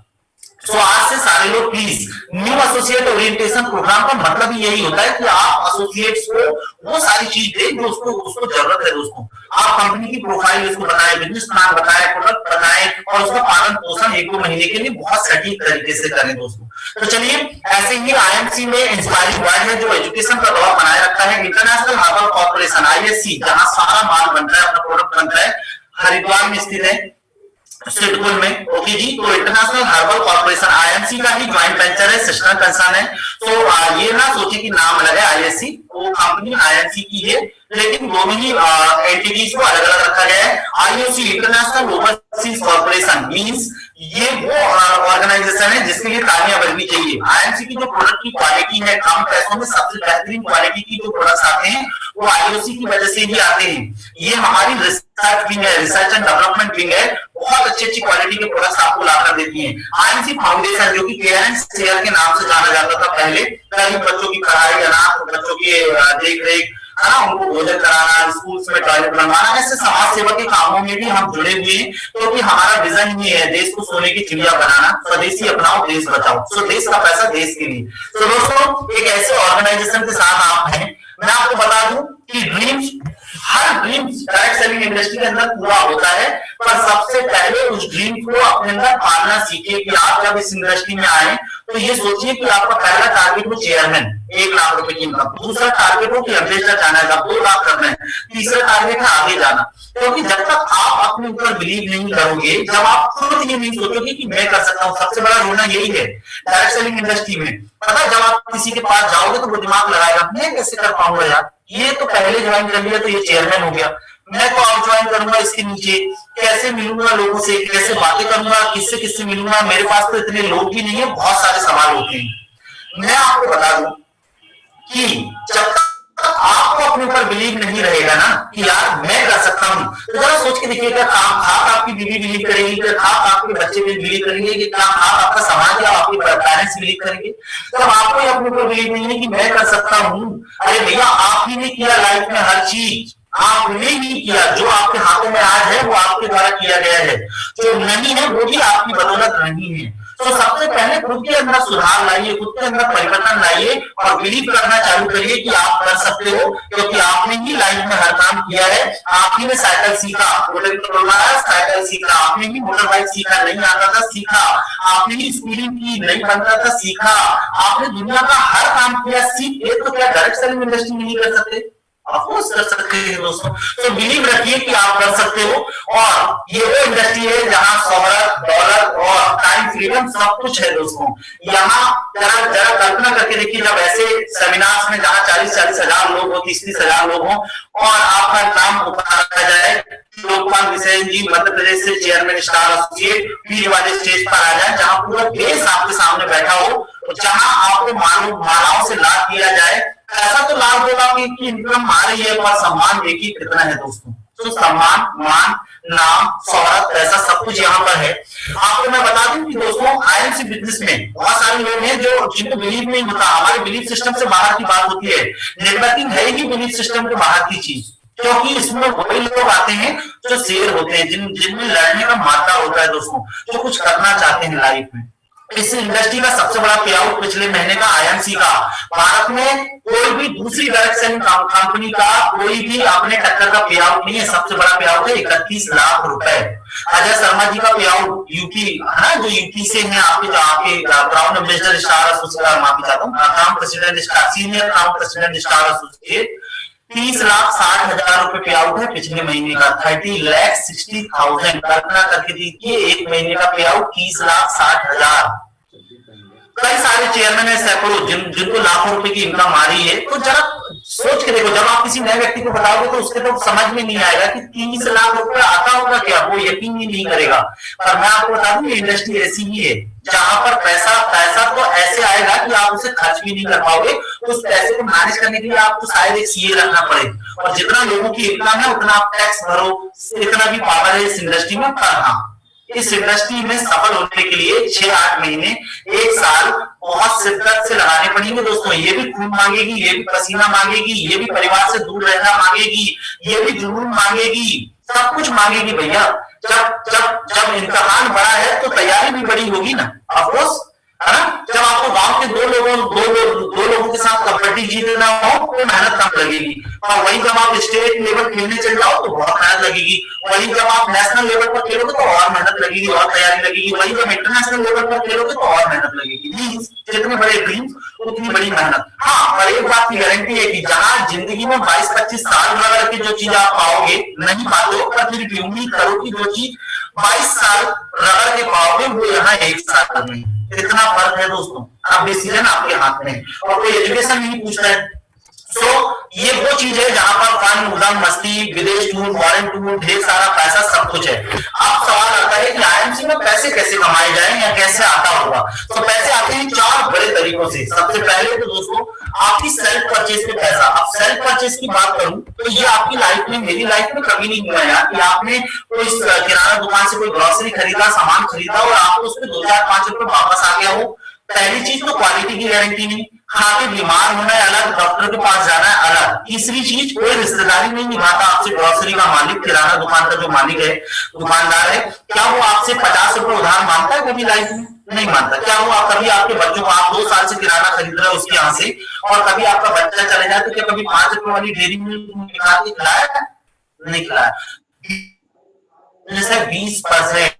तो आज से सारे लोग please, new associate orientation program का मतलब ही यही होता है कि आप एसोसिएट्स को वो सारी चीज दें जो उसको जरूरत है। दोस्तों, आप कंपनी की प्रोफाइल उसको बताएं, बिजनेस प्लान बताएं, प्रोडक्ट बताएं, और उसका पालन पोषण 1-2 महीने के लिए बहुत सटीक तरीके से करें। दोस्तों, तो चलिए, ऐसे ही आईएमसी में इंस्पायरिंग वर्ड है जो एजुकेशन का दबाव बनाए रखा है। इंटरनेशनल हर्बल कॉर्पोरेशन IHC, जहां सारा माल बनता है, अपना प्रोडक्ट बनता है, हरिद्वार में स्थित है, सिडकुल में, ओके जी। तो इंटरनेशनल हर्बल कॉर्पोरेशन IMC का ही ज्वाइंट वेंचर है, सिस्टर कंसर्न है। तो ये ना सोचे कि नाम अलग है ISC, वो कंपनी IMC की है, लेकिन दोनों ही एंटिटीज को अलग अलग रखा गया है। IOC, international overseas corporation, means ये वो ऑर्गेनाइजेशन है जिसके लिए तालियां बजनी चाहिए। IMC की जो प्रोडक्ट की क्वालिटी है, कम पैसों में सबसे बेहतरीन क्वालिटी की जो प्रोडक्ट्स आते हैं वो IOC की वजह से ही आते हैं। ये हमारी रिसर्च विंग है, रिसर्च एंड डेवलपमेंट विंग है, बहुत अच्छी अच्छी क्वालिटी के प्रोडक्ट्स आपको लाकर देती है। IMC फाउंडेशन, जो कि केयर एंड शेयर के नाम से जाना जाता था पहले, गरीब बच्चों की पढ़ाई, अनाथ बच्चों की देख रेख, है ना, उनको भोजन कराना, स्कूल्स में टॉयलेट बनवाना, ऐसे समाज सेवा के कामों में भी हम जुड़े हुए हैं, क्योंकि हमारा विजन ये है देश को सोने की चिड़िया बनाना, स्वदेशी अपनाओ देश बचाओ। सो देश का पैसा देश के लिए। तो दोस्तों, एक ऐसे ऑर्गेनाइजेशन के साथ आप हैं। मैं आपको बता दूं कि ड्रीम्स, हर ड्रीम्स डायरेक्ट सेलिंग इंडस्ट्री के अंदर पूरा होता है, पर सबसे पहले उस ड्रीम को अपने अंदर पालना सीखिए। कि आप जब इस इंडस्ट्री में आए तो ये सोचिए कि आपका पहला टारगेट हो चेयरमैन, 1 लाख रुपए की इनकम, दूसरा टारगेट हो कि अम्बेसडर जाना है, 2 लाख करना है, तीसरा टारगेट है आगे जाना। क्योंकि जब तक आप अपने ऊपर बिलीव नहीं करोगे, जब आप खुद ये नहीं सोचोगे कि मैं कर सकता हूँ, सबसे बड़ा रोना यही है डायरेक्ट सेलिंग इंडस्ट्री में। पता है, जब आप किसी के पास जाओगे तो वो दिमाग लगाएगा, मैं कैसे कर पाऊंगा यार, ये तो पहले ज्वाइन कर लिया तो ये चेयरमैन हो गया, मैं तो अब ज्वाइन करूंगा इसके नीचे, कैसे मिलूंगा लोगों से, कैसे बातें करूंगा, किससे किससे मिलूंगा, मेरे पास तो इतने लोग भी नहीं है, बहुत सारे सवाल होते हैं। मैं आपको बता दूं कि जब तक आपको अपने ऊपर बिलीव नहीं रहेगा ना कि यार मैं कर सकता हूं, तो जरा सोच के देखिएगा, खाक आपकी बीवी बिलीव करेगी, क्या खाक आपके बच्चे भी बिलीव करेंगे, कि क्या खाक आपका समाज या आपके पेरेंट्स बिलीव करेंगे। जब आपको अपने ऊपर बिलीव नहीं है कि मैं कर सकता हूं, अरे भैया आप ही ने किया लाइफ में हर चीज, आपने ही किया। जो आपके हाथों में आज है वो आपके द्वारा किया गया है, जो नहीं है वो भी आपकी बदौलत नहीं है। तो सबसे पहले खुद के अंदर सुधार लाइए, खुद के अंदर परिवर्तन लाइए और बिलीव करना चालू करिए कि आप कर सकते हो, क्योंकि आपने ही लाइफ में हर काम किया है। आप ही ने साइकिल सीखा, साइकिल सीखा, आपने ही मोटर बाइक सीखा, नहीं आता था सीखा, आपने ही स्कूलिंग की, नहीं बनता था सीखा, आपने दुनिया का हर काम किया, सीख के तो क्या डायरेक्ट सेलिंग इंडस्ट्री नहीं कर सकते? ऑफकोर्स कर सकते हैं दोस्तों। तो बिलीव रखिए कि आप कर सकते हो, और ये वो इंडस्ट्री है जहां शोहरत, दौलत और टाइम फ्रीडम सब कुछ है दोस्तों। यहाँ जरा कल्पना करके देखिए, जब ऐसे सेमिनार्स में जहां 40-40 हजार लोग हो, 30-30 हजार लोग हो, और आपका नाम उतारा जाए, लोकपाल विजयन जी मध्य प्रदेश से चेयरमैन स्टार एसोसिएट पीर वाले स्टेज पर आ जाए, जहां पूरा देश आपके सामने बैठा हो, जहां आपको मालाओं से लाभ दिया जाए, ऐसा तो लाभ होगा कि इनकम आ रही है, पर सम्मान देखिए कितना है दोस्तों। तो सम्मान, मान, नाम, शोहरत, पैसा सब कुछ यहाँ पर है। आपको मैं बता दूं कि दोस्तों आईएमसी बिजनेस में बहुत सारे लोग हैं जो जिनको बिलीव नहीं होता, हमारे बिलीव सिस्टम से बाहर की बात होती है। नेटवर्किंग है ही बिलीव सिस्टम के बाहर की चीज, क्योंकि इसमें वही लोग आते हैं जो शेर होते हैं, जिनमें लड़ने का मादा होता है दोस्तों, जो कुछ करना चाहते हैं लाइफ में। इस इंडस्ट्री का सबसे बड़ा पे आउट पिछले महीने का आईएमसी का, भारत में कोई भी दूसरी डायरेक्ट सेलिंग कंपनी का कोई भी अपने टक्कर का पे आउट नहीं है। सबसे बड़ा पे आउट है 31 लाख रुपए। अजय शर्मा जी का पे आउट यूपी है ना, जो यूपी से है, आपके क्राउन एम्बेसडर स्टार एसोसिएट, माफी चाहता हूँ, crown president star, senior crown president star associate, 30,60,000 रुपए पे आउट है पिछले महीने का, 30,60,000। कल्पना करके देखिए, एक महीने का पे आउट 30,60,000। कई सारे चेयरमैन है सैकड़ों जिनको लाखों रुपए की इनकम आ रही है। तो जरा सोच के देखो, जब आप किसी नए व्यक्ति को बताओगे तो उसके तो समझ में नहीं आएगा कि 30 लाख रुपए आता होगा क्या, वो यकीन ही नहीं करेगा। पर मैं आपको बता दूं, ये इंडस्ट्री ऐसी ही है जहां पर पैसा पैसा तो ऐसे आएगा कि आप उसे खर्च भी नहीं कर पाओगे। तो उस पैसे को मैनेज करने के लिए आपको शायद एक सीए रखना पड़े, और जितना लोगों की इनकम है उतना आप टैक्स भरो, इतना भी पावर है इस इंडस्ट्री में। पर हाँ, इस इंडस्ट्री में सफल होने के लिए 6-8 महीने, 1 साल बहुत शिद्दत से लगाने पड़ेंगे दोस्तों। ये भी खून मांगेगी, ये भी पसीना मांगेगी, ये भी परिवार से दूर रहना मांगेगी, ये भी जुनून मांगेगी, सब कुछ मांगेगी भैया। जब जब जब इम्तिहान बड़ा है तो तैयारी भी बड़ी होगी ना, ऑफकोर्स, है ना। जब आपको गांव के दो लोगों के साथ कबड्डी जीतना हो तो मेहनत कम लगेगी, और वही जब आप स्टेट लेवल खेलने चल जाओ तो बहुत मेहनत लगेगी। वही जब आप नेशनल लेवल पर खेलोगे तो और मेहनत लगेगी, और तैयारी लगेगी। वही जब इंटरनेशनल लेवल पर खेलोगे तो और मेहनत लगेगी। जितने बड़े ड्रीम्स उतनी बड़ी मेहनत। हाँ, पर एक बात की गारंटी है कि जहां जिंदगी में 22-25 साल रगड़ के जो चीज आप पाओगे, नहीं पाते हो, पर फिर भी उम्मीद करो कि जो चीज 22 साल रगड़ के पाओगे वो यहाँ 1 साल में। इतना फर्क है दोस्तों। अब डिसीजन आपके हाथ में है, और कोई एजुकेशन नहीं पूछता है। ये वो चीज है जहां पर फन, उदम, मस्ती, विदेश टूर, फॉरेन टूर, ढेर सारा पैसा, सब कुछ है। अब सवाल आता है कि आईएमसी में पैसे कैसे कमाए जाएं या कैसे आता होगा। तो पैसे आते हैं 4 बड़े तरीकों से। सबसे पहले तो दोस्तों आपकी सेल्फ परचेज पे पैसा। अब सेल्फ परचेज की बात करूं तो ये आपकी लाइफ में, मेरी लाइफ में कभी नहीं हुआ यार कि आपने कोई किराना दुकान से कोई ग्रोसरी खरीदा, सामान खरीदा और आपको उस पर 2-4-5 रुपए वापस आ गया हो। पहली चीज तो क्वालिटी की गारंटी नहीं, खा के बीमार होना है अलग, डॉक्टर के पास जाना है अलग। तीसरी चीज, कोई रिश्तेदारी नहीं निभाता आपसे ग्रोसरी का मालिक, किराना दुकान का जो मालिक है, दुकानदार है, क्या वो आपसे 50 रुपए उधार मांगता है कभी लाइफ में? नहीं मानता। क्या वो कभी आपके बच्चों को, आप 2 साल से किराना खरीद रहे हो उसके यहाँ से, और कभी आपका बच्चा चले जाए तो क्या कभी 5 रुपए वाली डेयरी मिल्क निकाल के खिलाया? नहीं खिलाया। जैसे 20%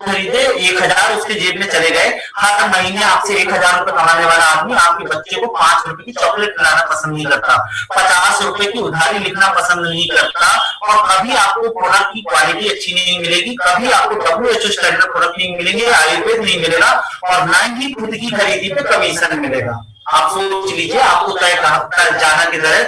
खरीदे, 1000 उसके जेब में चले गए। हर महीने आपसे 1000 रुपए कमाने वाला आदमी आपके बच्चे को 5 रुपए की चॉकलेट खिलाना पसंद नहीं करता, 50 रुपए की उधारी लिखना पसंद नहीं करता, और कभी आपको प्रोडक्ट की क्वालिटी अच्छी नहीं मिलेगी, कभी आपको WHO स्टैंडर्ड प्रोडक्ट नहीं मिलेंगे, आयुर्वेद नहीं मिलेगा, और ना ही खुद की खरीदी पे कमीशन मिलेगा। आप सोच लीजिए आपको तय जाना किधर है,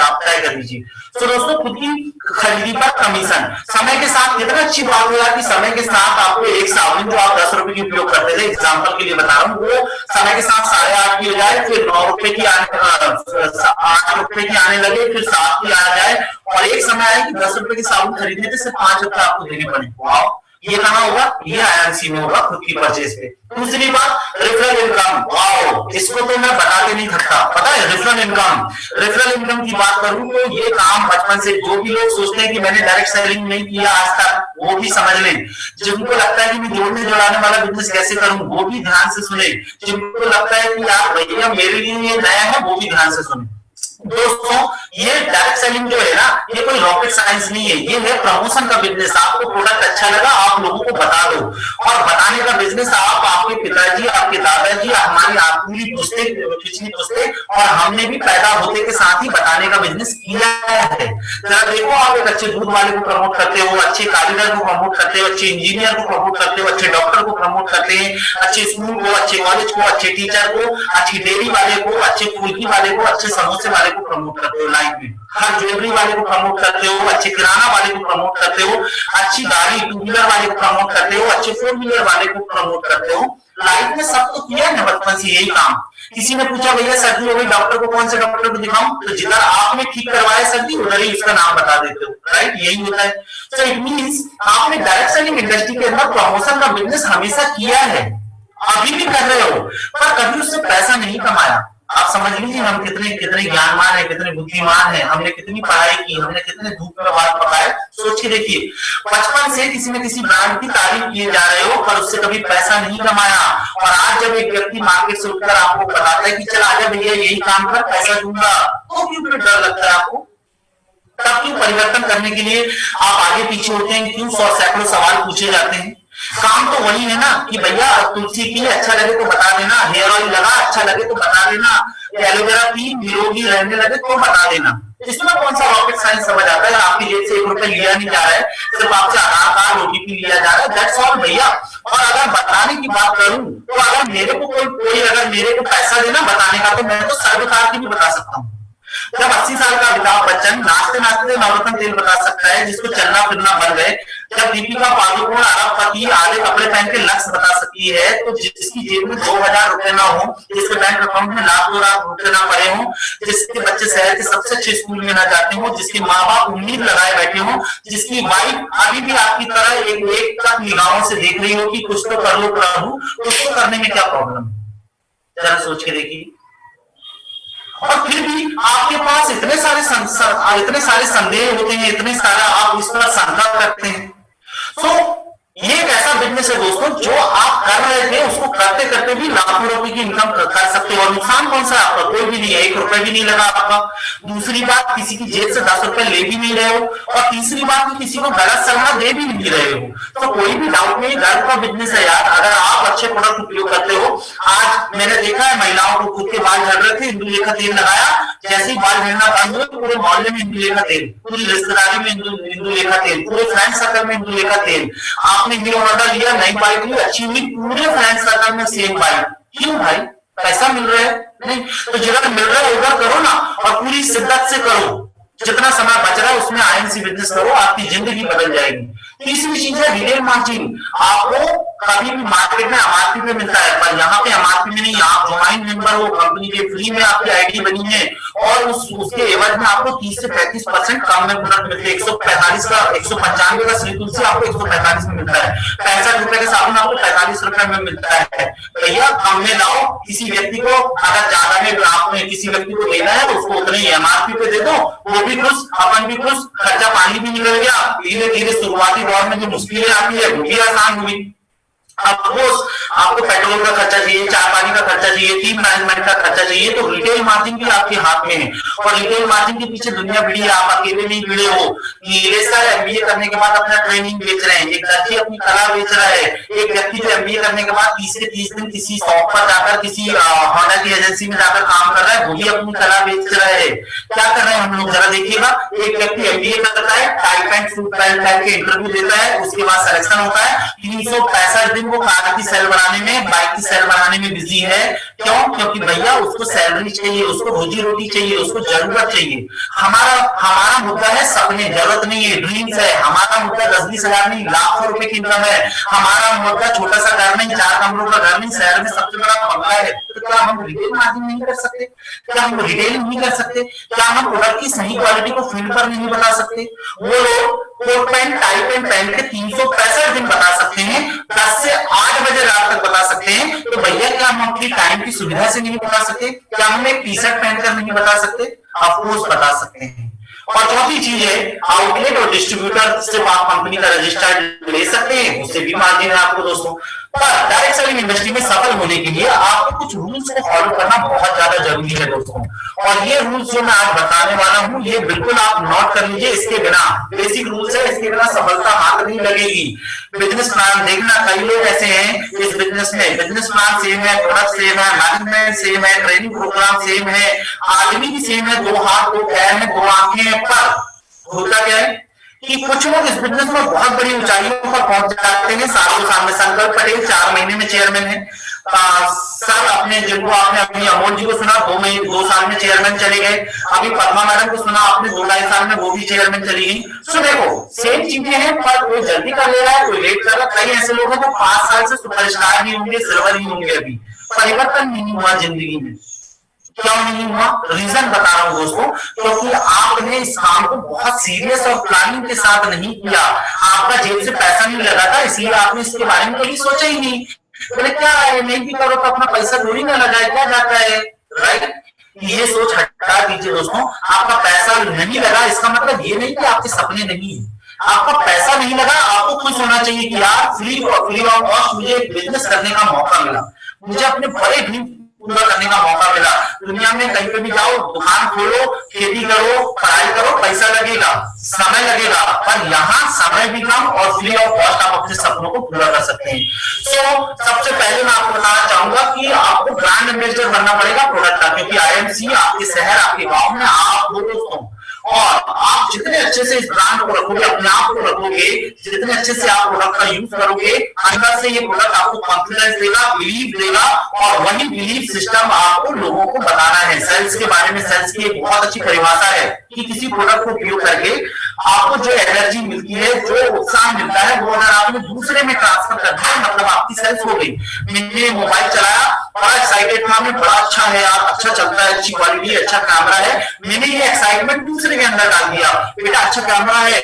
आप तय कर लीजिए। तो दोस्तों खुद की खरीदी पर कमीशन। समय के साथ कितना अच्छी बात हुआ कि समय के साथ आपको एक साबुन जो आप 10 रुपए की उपयोग करते थे, एग्जाम्पल के लिए बता रहा हूँ, वो समय के साथ 8.5 की हो जाए, फिर 9 रुपए की 8 रुपए की आने लगे, फिर 7 की आ जाए, और एक समय आया कि 10 रुपए की साबुन खरीदने थे सिर्फ 5 रुपए आपको देने पड़े। वाह, ये कहाँ होगा? ये आईएमसी में होगा, खुद की परचेज पे। दूसरी बात, रेफरल इनकम। वाओ, इसको तो मैं बता के नहीं थकता। पता है रेफरल इनकम की बात करूं तो ये काम बचपन से, जो भी लोग सोचते हैं कि मैंने डायरेक्ट सेलिंग नहीं किया आज तक, वो भी समझ लें। जिनको लगता है कि मैं जोड़ने जोड़ाने वाला बिजनेस कैसे करूं, वो भी ध्यान से सुने। जिनको लगता है कि यार भैया मेरे लिए ये नया है, वो भी ध्यान से सुने। दोस्तों ये डायरेक्ट सेलिंग जो है ना, ये कोई रॉकेट साइंस नहीं है, ये है प्रमोशन का बिजनेस। आपको प्रोडक्ट अच्छा लगा, आप लोगों को बता दो, और बताने का बिजनेस आप, आपके पिताजी, आपके दादाजी, हमारी आपकी पुश्ते, पिछली पुश्ते, और हमने भी पैदा होते के साथ ही बताने का बिजनेस किया है। जरा देखो, आप एक अच्छे दूध वाले को प्रमोट करते हो, अच्छे कारीगर को प्रमोट करते हो, अच्छे इंजीनियर को प्रमोट करते हो, अच्छे डॉक्टर को प्रमोट करते हैं, अच्छे स्कूल को, अच्छे कॉलेज को, अच्छे टीचर को, अच्छी डेयरी वाले को, अच्छे फुल्की वाले को, अच्छे समोसे वाले को प्रमोट करते हो लाइफ में, हर ज्वेलरी वाले को प्रमोट करते हो, अच्छे किराना वाले को प्रमोट करते हो, अच्छी गाड़ी 2 व्हीलर वाले को प्रमोट करते हो, अच्छे 4 व्हीलर वाले को प्रमोट करते हो। लाइफ में सब तो किया है बचपन से यही काम। किसी ने पूछा भैया सर्दी हो गई, डॉक्टर को, कौन से डॉक्टर को दिखाऊं? तो जिधर आपने ठीक करवाया सर्दी, उधर ही उसका नाम बता देते हो, राइट? यही होता है। सो इट मींस आपने डायरेक्ट सेलिंग इंडस्ट्री के अंदर प्रमोशन का बिजनेस हमेशा किया है, अभी भी कर रहे हो, पर कभी उससे पैसा नहीं कमाया। आप समझ लीजिए हम कितने ज्ञानवान है, कितने बुद्धिमान है, हमने कितनी पढ़ाई की, हमने कितने धूप में बाल पकाए। सोच के देखिए, बचपन से किसी न किसी ब्रांड की तारीफ किए जा रहे हो, पर उससे कभी पैसा नहीं कमाया, और आज जब एक व्यक्ति मार्केट से उठकर आपको बताता है कि चल आजा भैया यही काम कर, पैसा दूंगा, तो क्यों फिर डर लगता है आपको? तब क्यों परिवर्तन करने के लिए आप आगे पीछे होते हैं? क्यों 100 सैकड़ों सवाल पूछे जाते हैं? काम तो वही है ना कि भैया तुलसी पी अच्छा लगे तो बता देना, हेयर ऑयल लगा अच्छा लगे तो बता देना, एलोवेरा पी निरोगी रहने लगे तो बता देना। इसमें कौन सा रॉकेट साइंस समझ आता है? आपकी जेब से 1 रुपए लिया नहीं जा रहा है, सिर्फ आपसे आधार कार्ड ओटीपी लिया जा रहा है, दैट्स ऑल भैया। और अगर बताने की बात करूं तो अगर मेरे को कोई अगर मेरे को पैसा देना बताने का, तो मैं तो सर्वकार की भी बता सकता हूँ। जब 80 साल का अमिताभ बच्चन नाचते नाचते नवरत्न तेल बता सकता है, जिसको चलना फिरना बंद है, जब दीपिका पादुकोण अरबपति आधे कपड़े पहन के लक्ष्य बता सकती है, तो जिसकी जेब में 2000 रुपए ना हो, जिसके बैंक अकाउंट में लाखों लाख रुपए ना पड़े हो, जिसके बच्चे शहर के सबसे अच्छे स्कूल में ना जाते हो, जिसके माँ बाप उम्मीद लगाए बैठे हो, जिसकी वाइफ अभी भी आपकी तरह एक तक निगाहों से देख रही हो कि कुछ तो कर लो प्रभु, तो उसको करने में क्या प्रॉब्लम? जरा सोच के देखिए। और फिर भी आपके पास इतने सारे संदेह होते हैं, इतने सारा आप इस पर शंका करते हैं। तो ये एक ऐसा बिजनेस है दोस्तों, जो आप कर रहे थे उसको करते करते भी लाखों रुपए की इनकम कर सकते हो। और नुकसान कौन सा है आपका? कोई भी नहीं है, 1 रुपए भी नहीं लगा आपका। दूसरी बात, किसी की जेब से 10 रुपए ले भी नहीं रहे हो। और तीसरी बात कि किसी को गलत सलाह दे भी नहीं रहे हो। तो कोई भी डाउट नहीं, घर का बिजनेस है यार। अगर आप अच्छे प्रोडक्ट उपयोग करते हो, आज मैंने देखा है महिलाओं को खुद के बाल झड़ रहे थे, इंदुलेखा तेल लगाया, जैसे ही बाल झड़ना बंद हुए तो पूरे मोहल्ले में इंदुलेखा तेल, पूरी रिश्तेदारी में इंदुलेखा तेल, पूरे फ्रेंड सर्कल में इंदुलेखा तेल। आपने हीरो होंडा लिया, नई बाइक ली, अच्छी हुई, पूरे फ्रेंड सर्कल में सेम बाइक। क्यों भाई? पैसा मिल रहा है? नहीं तो जिधर मिल रहा है उधर करो ना, और पूरी शिद्दत से करो। जितना समय बच रहा है उसमें आईएमसी बिजनेस करो, आपकी जिंदगी बदल जाएगी। तीसरी चीज है रिटेल मार्जिन। आपको कभी भी मार्केट में एमआरपी पे मिलता है, पर यहाँ पे एमआरपी में नहीं। आप ज्वाइन मेंबर हो कंपनी के, फ्री में आपकी आईडी बनी है, और उसके एवज में आपको 30 से 35% कम में प्रोडक्ट मिलते हैं। 145 का 195 का श्री तुलसी आपको 145 में मिलता है, 65 रुपए का साबुन आपको 45 रुपए में मिलता है। भैया कम में लाओ। किसी व्यक्ति को अगर ज्यादा में आपने किसी व्यक्ति को देना है तो उसको उतने ही एमआरपी पे दे दो, वो भी खुश, अपन भी खुश, खर्चा पानी भी निकल गया। धीरे धीरे शुरुआती दौर में जो मुश्किलें आती है वो भी आसान हुई। आपको पेट्रोल का खर्चा चाहिए, चाय पानी का खर्चा चाहिए, टीम मैनेजमेंट का खर्चा चाहिए, तो रिटेल मार्जिन भी आपके हाथ में है। और रिटेल मार्जिन के पीछे दुनिया भिड़ी है, आप अकेले नहीं भिड़े हो। नीलेश सर एमबीए करने के बाद अपना ट्रेनिंग बेच रहे हैं, एक दर्जी अपनी कला बेच रहा है, एक व्यक्ति जो एमबीए करने के बाद 30 से 30 दिन किसी शॉप पर जाकर, किसी होंडा की एजेंसी में जाकर काम कर रहा है, वो भी अपनी कला बेच रहा है। क्या कर रहे हैं हम लोग जरा देखिएगा। एक व्यक्ति एमबीए करता है, टाई पैंट सूट पहन के इंटरव्यू देता है, उसके बाद सिलेक्शन होता है, 365 दिन वो कार की सेल बनाने में, बाइक की सेल बनाने में बिजी है। क्यों? क्योंकि भैया उसको सैलरी चाहिए, उसको रोजी रोटी चाहिए, उसको जरूरत चाहिए। हमारा मुद्दा है सपने, जरूरत नहीं है, ड्रीम्स है। हमारा मुद्दा 10-20 हजार नहीं, लाखों रुपए की इनकम है। हमारा मुद्दा छोटा सा घर नहीं, 4 कमरों का घर नहीं, शहर में सबसे बड़ा बंगला है। तो क्या हम रिटेल मार्जिन नहीं कर सकते? क्या हम रिटेल नहीं कर सकते? क्या हम प्रोडक्ट की सही क्वालिटी को फील्ड पर नहीं बता सकते? वो लोग कोट पैंट टाई पैंट पहन के 365 दिन बता सकते हैं, 10 से 8 बजे रात तक बता सकते हैं। तो भैया क्या हम अपनी टाइम की सुविधा से नहीं बता सकते? क्या हम एक टी शर्ट पहनकर नहीं बता सकते? ऑफकोर्स बता सकते हैं। और चौथी चीज है आउटलेट और डिस्ट्रीब्यूटर से आप कंपनी का रजिस्टर्ड ले सकते हैं, उससे भी मार्जिन है आपको दोस्तों। पर डायरेक्ट सेलिंग इंडस्ट्री में सफल होने के लिए आपको कुछ रूल्स को फॉलो करना बहुत ज्यादा जरूरी है दोस्तों। और ये रूल्स जो मैं आज बताने वाला हूं, ये बिल्कुल आप नोट कर लीजिए। इसके बिना, बेसिक रूल्स है, इसके बिना सफलता हाथ नहीं लगेगी। बिजनेस प्लान देखना, कई लोग ऐसे हैं इस बिजनेस में, बिजनेस प्लान सेम है, प्रोडक्ट सेम है, मैनेजमेंट सेम है, ट्रेनिंग प्रोग्राम सेम है, आदमी भी सेम है, 2 हाथ 2 पैर है, 2 आंखें हैं। पर होता क्या है कि कुछ लोग इस बिजनेस में बहुत बड़ी ऊंचाइयों पर पहुंच जाते हैं। सालों साल में संकल्प पटेल 4 महीने में चेयरमैन है। सर अपने जिनको आपने अपनी अमोल जी को सुना, 2 साल में चेयरमैन चले गए। अभी पद्मा मैडम को सुना आपने, 2-2.5 साल में वो भी चेयरमैन चली गई। सो देखो सेम चीजें हैं, पर कोई जल्दी कर ले रहा है, कोई लेट कर रहा है। कई ऐसे लोग हैं जो 5 साल से सुपरस्टार ही होंगे, सिल्वर ही होंगे। अभी परिवर्तन नहीं हुआ जिंदगी में। क्यों नहीं हुआ? रीजन बता रहा हूं दोस्तों, क्योंकि आपने इस काम को बहुत सीरियस और प्लानिंग के साथ नहीं किया। आपका जेब से पैसा नहीं लगा था, इसलिए आपने इसके बारे में कभी सोचा ही नहीं। बोले क्या है, नहीं भी करो तो अपना पैसा थोड़ी ना लगाए, क्या जाता है, राइट? ये सोच हटा दीजिए दोस्तों। आपका पैसा नहीं लगा इसका मतलब ये नहीं कि आपके सपने नहीं है। आपका पैसा नहीं लगा, आपको खुश होना चाहिए कि यार फ्री ऑफ कॉस्ट मुझे बिजनेस करने का मौका मिला, मुझे अपने बड़े ड्रीम पूरा करने का मौका मिला। दुनिया में कहीं पे भी जाओ, दुकान खोलो, खेती करो, पढ़ाई करो, पैसा लगेगा, समय लगेगा, पर यहाँ समय भी कम और फ्री ऑफ कॉस्ट आप अपने सपनों को पूरा कर सकते हैं। सबसे पहले मैं आपको बताना चाहूंगा कि आपको ब्रांड एम्बेसडर बनना पड़ेगा प्रोडक्ट का, क्योंकि आईएमसी आपके शहर, आपके गांव में आप हो दोस्तों, और आप जितने अच्छे से इस ब्रांड को रखोगे, अपने आप को रखोगे, जितने अच्छे से आप प्रोडक्ट का यूज करोगे, अंदर से ये प्रोडक्ट आपको कॉन्फिडेंस देगा, बिलीव देगा, और वही बिलीव सिस्टम आपको लोगों को बताना है। सेल्स के बारे में, सेल्स की एक बहुत अच्छी परिभाषा है कि किसी प्रोडक्ट को उपयोग करके आपको जो एनर्जी मिलती है, जो उत्साह मिलता है, वो अगर आपने दूसरे में ट्रांसफर कर दिया, मतलब आपकी सेल्स हो गई। मैंने मोबाइल चलाया, बड़ा एक्साइटेड था मैं, बड़ा अच्छा है यार, अच्छा चलता है, अच्छी क्वालिटी, अच्छा कैमरा है, मैंने ये एक्साइटमेंट दूसरे के अंदर डाल दिया, बेटा अच्छा कैमरा है,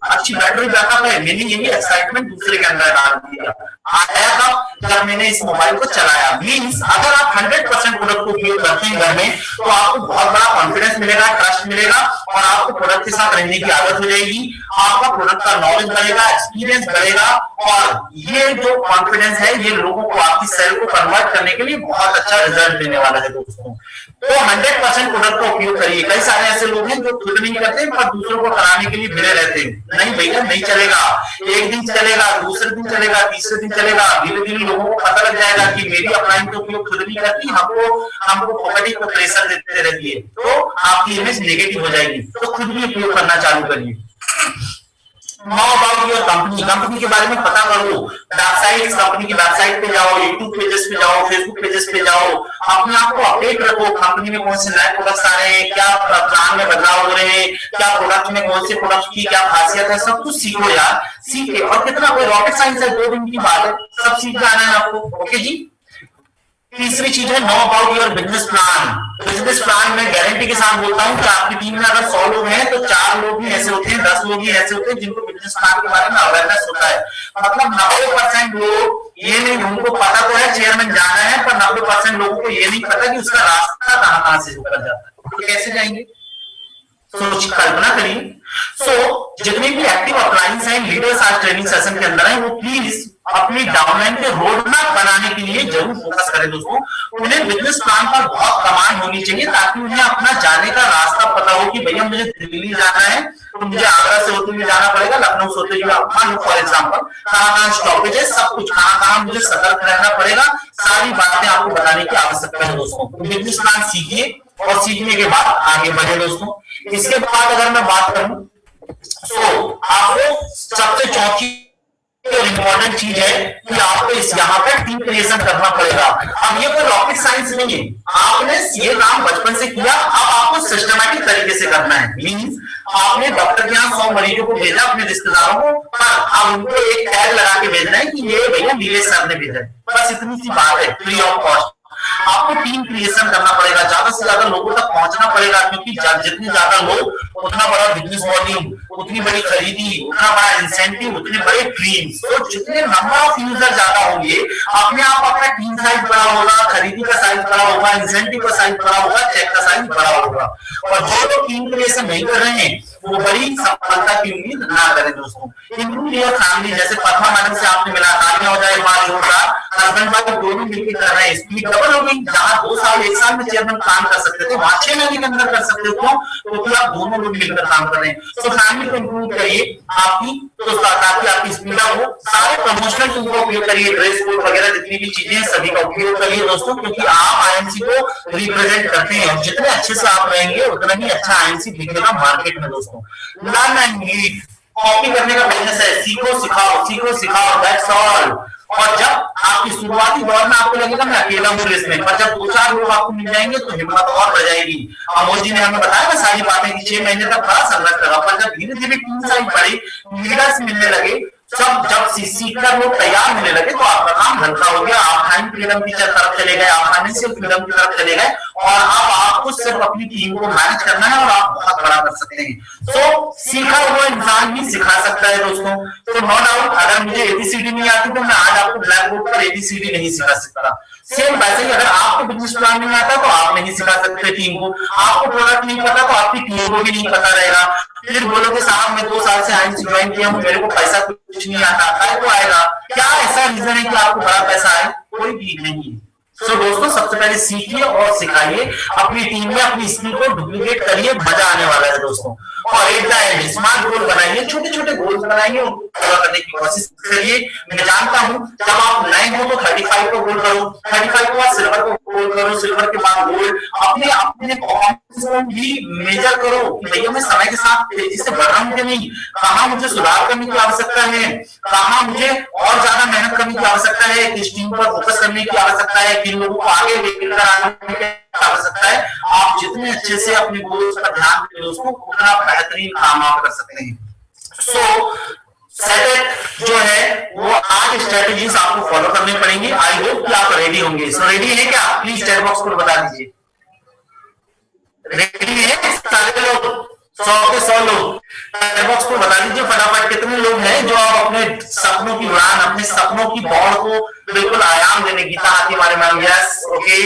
अच्छी बैटरी बैकअप है, मैंने यही एक्साइटमेंट दूसरे के अंदर डाल दिया। आया कब? जब मैंने इस मोबाइल को चलाया। मींस अगर आप 100% प्रोडक्ट को उपयोग करते हैं घर में, तो आपको बहुत बड़ा कॉन्फिडेंस मिलेगा, ट्रस्ट मिलेगा, और आपको प्रोडक्ट के साथ रहने की आदत हो जाएगी, आपका प्रोडक्ट का नॉलेज बढ़ेगा, एक्सपीरियंस बढ़ेगा, और ये जो कॉन्फिडेंस है, ये लोगों को आपकी सेल को कन्वर्ट करने के लिए बहुत अच्छा रिजल्ट देने वाला है दोस्तों। तो 100% प्रोडक्ट का उपयोग करिए। कई सारे ऐसे लोग हैं जो खुद नहीं करते पर दूसरों को कराने के लिए भिड़े रहते हैं। नहीं भैया, नहीं चलेगा। एक दिन चलेगा, दूसरे दिन चलेगा, तीसरे दिन चलेगा, धीरे धीरे लोगों को पता लग जाएगा कि मेरी अपलाइन तो उपयोग खुद नहीं करती, हमको पॉकेट को प्रेशर देते रहती है, तो आपकी इमेज नेगेटिव हो जाएगी। तो खुद भी उपयोग करना चालू करिए। Know about your company, company के बारे में पता करो, वेबसाइट, कंपनी की वेबसाइट पे जाओ, यूट्यूब पेजेस पे जाओ, फेसबुक पेजेस पे जाओ, अपने आप को अपडेट रखो, कंपनी में कौन से नए प्रोडक्ट्स आ रहे हैं, क्या प्लान में बदलाव हो रहे हैं, क्या प्रोडक्ट में कौन से प्रोडक्ट की क्या खासियत है, सब कुछ सीखो यार, सीखे। और कितना कोई रॉकेट साइंस है, 2 दिन की बात है, सब सीख जाना है आपको। ओके जी। तीसरी चीज है know about your business plan. Business plan में गारंटी के साथ बोलता हूं कि आपकी टीम में अगर 100 लोग हैं तो 4 लोग ही ऐसे होते हैं, 10 लोग ही ऐसे होते हैं जिनको बिजनेस प्लान के बारे में अवेयरनेस होता है। मतलब 90% लोग ये नहीं, उनको पता तो है चेयरमैन जाना है, पर 90% लोगों को ये नहीं पता कि उसका रास्ता कहां से होकर जाता है, तो कैसे जाएंगे। सोच कल्पना करिए। जितने भी एक्टिव अपलाइंस हैं, लीडर्स आज ट्रेनिंग सेशन के अंदर हैं, वो प्लीज अपनी डाउनलाइन के रोड मैप बनाने के लिए जरूर फोकस करें दोस्तों। उन्हें बिजनेस प्लान पर बहुत कमांड होनी चाहिए, ताकि उन्हें अपना जाने का रास्ता पता हो कि भैया मुझे दिल्ली जाना है तो मुझे आगरा से होते हुए जाना पड़ेगा, लखनऊ से होते हुए, फॉर एग्जाम्पल कहाँ स्टॉपेज है, सब कुछ कहाँ मुझे सतर्क रहना पड़ेगा, सारी बातें आपको बताने की आवश्यकता है दोस्तों। बिजनेस प्लान सीखिए और सीखने के बाद आगे बढ़े दोस्तों। इसके बाद अगर मैं बात करूं तो आपको सबसे चौथी और इम्पोर्टेंट चीज है कि आपको इस यहाँ पर टीम क्रिएशन करना पड़ेगा। अब ये कोई रॉकेट साइंस नहीं है, आपने ये काम बचपन से किया, अब आपको सिस्टमैटिक तरीके से करना है। मींस आपने डॉक्टर के यहाँ 100 मरीजों को भेजा अपने रिश्तेदारों को, पर अब उनको एक टैग लगा के भेजना है कि ये भैया नीलेश सर ने भेजा है, बस इतनी सी बात है, फ्री ऑफ कॉस्ट। आपको टीम क्रिएशन करना पड़ेगा, ज्यादा से ज्यादा लोगों तक पहुंचना पड़ेगा, क्योंकि जितने ज्यादा लोग उतना बड़ा बिजनेस वॉल्यूम, उतनी बड़ी खरीदी, उतना बड़ा इंसेंटिव, उतने बड़े ड्रीम्स। तो जितने नंबर ऑफ यूजर ज्यादा होंगे, अपने आप आपका टीम साइज बड़ा होगा, खरीदी का साइज बड़ा होगा, इंसेंटिव का साइज बड़ा होगा, चेक का साइज बड़ा होगा। और जो लोग टीम क्रिएशन नहीं कर रहे हैं वो बड़ी सफलता की उम्मीद ना करें दोस्तों। इंक्लूड योर फैमिली, जैसे परमा मैडम से आपने मिला, तालियां हो जाए, बात जोरदार, हस्बैंड वाइफ दोनों मिलकर कर रहे हैं, स्पीड डबल हो गई। जहां 2 साल 1 साल में चेयरमैन काम कर सकते थे, वहां 6 महीने के अंदर कर सकते हो, क्योंकि आप दोनों लोग मिलकर काम कर रहे हैं। तो फैमिली को इंक्लूड करिए आपकी, तो ताकि आपकी स्पीड अप हो। सारे प्रमोशनल टूल का उपयोग करिए, ड्रेस कोड वगैरह जितनी भी चीजें सभी का उपयोग करिए दोस्तों, क्योंकि आप आईएमसी को रिप्रेजेंट करते हैं। जितने अच्छे से आप रहेंगे उतना ही अच्छा आईएमसी दिखेगा मार्केट में दोस्तों। लर्न एंड लीड, कॉपी करने का बिजनेस है, सीखो सिखाओ, दैट्स ऑल। और जब आपकी शुरुआती दौर में आपको लगेगा मैं अकेला हूँ रेस में, पर जब 2-4 लोग आपको मिल जाएंगे तो हिम्मत और बढ़ जाएगी। अमोल जी ने हमें बताया ना सारी बातें कि 6 महीने तक बड़ा संघर्ष लगा, पर जब धीरे धीरे टीम साइज बढ़ी, लीडर्स मिलने लगे, जब सीखकर लोग तैयार होने लगे, तो आपका काम हल्का हो गया। आप टाइम फ्रीडम की तरफ चले गए, आप फाइनेंशियल फ्रीडम की तरफ चले गए, और अब आपको सिर्फ अपनी टीम को मैनेज करना है और आप बहुत बड़ा कर सकते हैं। तो सीखा हुआ इंसान भी सिखा सकता है दोस्तों। तो नो डाउट अगर मुझे एबीसीडी नहीं आती तो मैं आज आपको ब्लैक बोर्ड पर एबीसीडी नहीं सिखा सकता। सेम वैसे ही अगर आपको बिजनेस प्लान नहीं आता तो आप नहीं सिखा सकते टीम को, आपको प्रोडक्ट नहीं पता तो आपकी टीम को भी नहीं पता रहेगा। फिर बोलोगे साहब मैं 2 साल से आईएमसी ज्वाइन किया हूँ, मेरे को पैसा कुछ नहीं आता, तो आएगा क्या? ऐसा रीजन है कि आपको बड़ा पैसा आए? कोई भी नहीं। सो दोस्तों सबसे पहले सीखिए और सिखाइए, अपनी टीम में अपनी स्किल को डुप्लीकेट करिए, मजा आने वाला है दोस्तों। और एट द एंड स्मार्ट गोल बनाइए, छोटे छोटे गोल्स बनाइए, उनको पूरा करने की कोशिश करिए। मैं जानता हूं जब आप नए हो तो 35 को गोल करो, 35 के बाद सिल्वर को गोल करो, सिल्वर के बाद गोल्ड, अपने अपने परफॉर्मेंस को भी मेजर करो कि भैया मैं समय के साथ तेजी से बढ़ रहा हूं कि नहीं, कहां मुझे सुधार करने की आवश्यकता है, कहां मुझे और ज्यादा मेहनत करने की आवश्यकता है, किस टीम पर फोकस करने की आवश्यकता है, किन लोगों को आगे लेकर आने की आवश्यकता है। आप जितने अच्छे से अपने गोल्स पर ध्यान दें दोस्तों, उतना बेहतरीन काम आप कर सकते हैं। सो सेट जो है वो 8 स्ट्रेटेजीज आपको फॉलो करनी पड़ेंगी। आई होप कि आप रेडी होंगे। सो रेडी है क्या? प्लीज चैट बॉक्स को बता दीजिए। रेडी है सारे लोग? 100 के 100 लोग चैट बॉक्स को बता दीजिए फटाफट, कितने लोग हैं जो आप अपने सपनों की उड़ान, अपने सपनों की दौड़ को बिल्कुल आयाम देने की चाहती हमारे ma'am. Yes, okay,